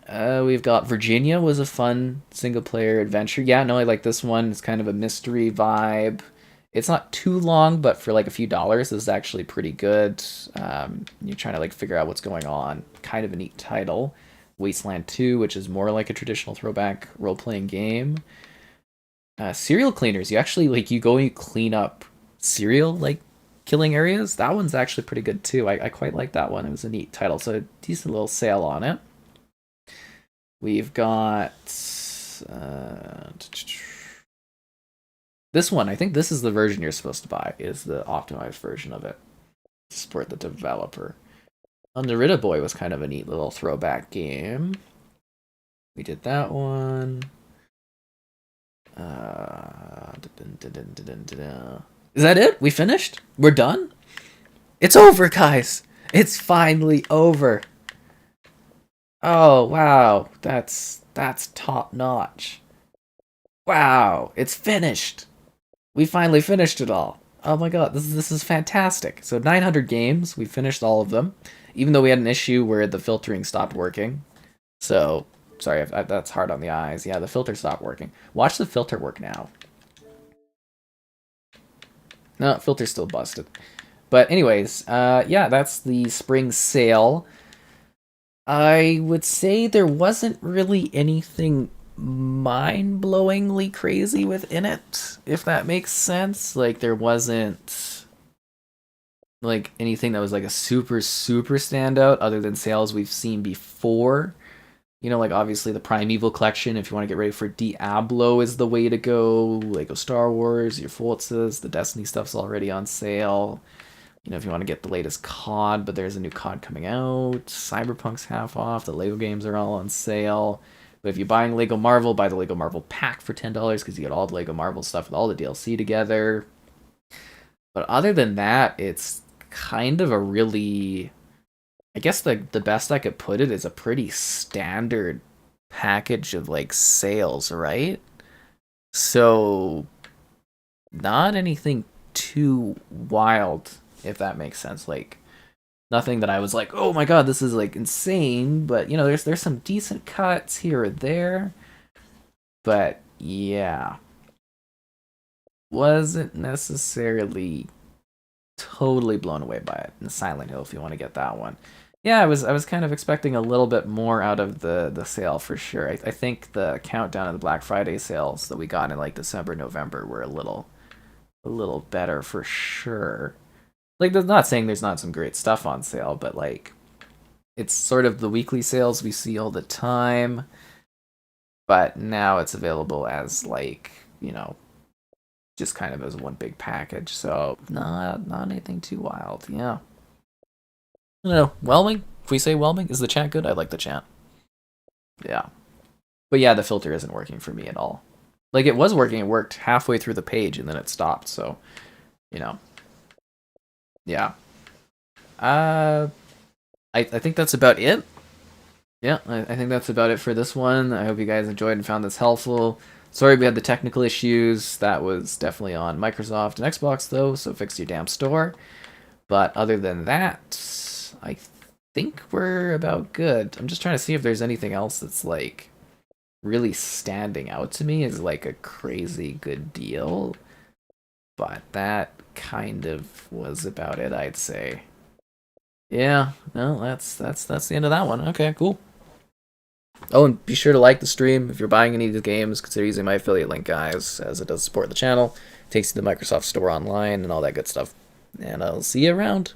We've got Virginia was a fun single player adventure. Yeah, no, I like this one. It's kind of a mystery vibe. It's not too long, but for like a few dollars, this is actually pretty good. You're trying to like figure out what's going on. Kind of a neat title. Wasteland 2, which is more like a traditional throwback role-playing game. Serial Cleaners. You actually like you go and you clean up serial like killing areas. That one's actually pretty good too. I quite like that one. It was a neat title, so a decent little sale on it. We've got This one, I think this is the version you're supposed to buy, is the optimized version of it. Support the developer. Narita Boy was kind of a neat little throwback game. We did that one. Is that it? We finished? We're done? It's over, guys! It's finally over! Oh, wow. That's top notch. Wow, it's finished! We finally finished it all. Oh my god, this is fantastic. So 900 games, we finished all of them. Even though we had an issue where the filtering stopped working. So, sorry, that's hard on the eyes. Yeah, the filter stopped working. Watch the filter work now. No, filter's still busted. But anyways, yeah, that's the spring sale. I would say there wasn't really anything mind-blowingly crazy within it, if that makes sense. Like, there wasn't like anything that was like a super standout other than sales we've seen before. You know, like obviously the Primeval collection, if you want to get ready for Diablo, is the way to go. Lego Star Wars, your Forzas, the Destiny stuff's already on sale. You know, if you want to get the latest COD, but there's a new COD coming out. Cyberpunk's half off. The Lego games are all on sale. But if you're buying Lego Marvel, buy the Lego Marvel pack for $10 because you get all the Lego Marvel stuff with all the DLC together. But other than that, it's kind of a really... I guess the best I could put it is a pretty standard package of, like, sales, right? So, not anything too wild, if that makes sense. Like, nothing that I was like, oh my god, this is, like, insane. But, you know, there's some decent cuts here or there. But, yeah. Wasn't necessarily totally blown away by it. And Silent Hill, if you want to get that one. Yeah, I was kind of expecting a little bit more out of the sale for sure. I think the countdown of the Black Friday sales that we got in like December, November were a little better for sure. Like, that's not saying there's not some great stuff on sale, but like, it's sort of the weekly sales we see all the time. But now it's available as like, you know, just kind of as one big package. So not anything too wild. Yeah. I don't know, whelming? If we say whelming, is the chat good? I like the chat. Yeah. But yeah, the filter isn't working for me at all. Like, it was working, it worked halfway through the page, and then it stopped, so, you know. Yeah. I think that's about it. Yeah, I think that's about it for this one. I hope you guys enjoyed and found this helpful. Sorry we had the technical issues. That was definitely on Microsoft and Xbox, though, so fix your damn store. But other than that, I think we're about good. I'm just trying to see if there's anything else that's, like, really standing out to me as, like, a crazy good deal. But that kind of was about it, I'd say. Yeah, no, that's the end of that one. Okay, cool. Oh, and be sure to like the stream. If you're buying any of the games, consider using my affiliate link, guys, as it does support the channel. It takes you to the Microsoft Store online and all that good stuff. And I'll see you around.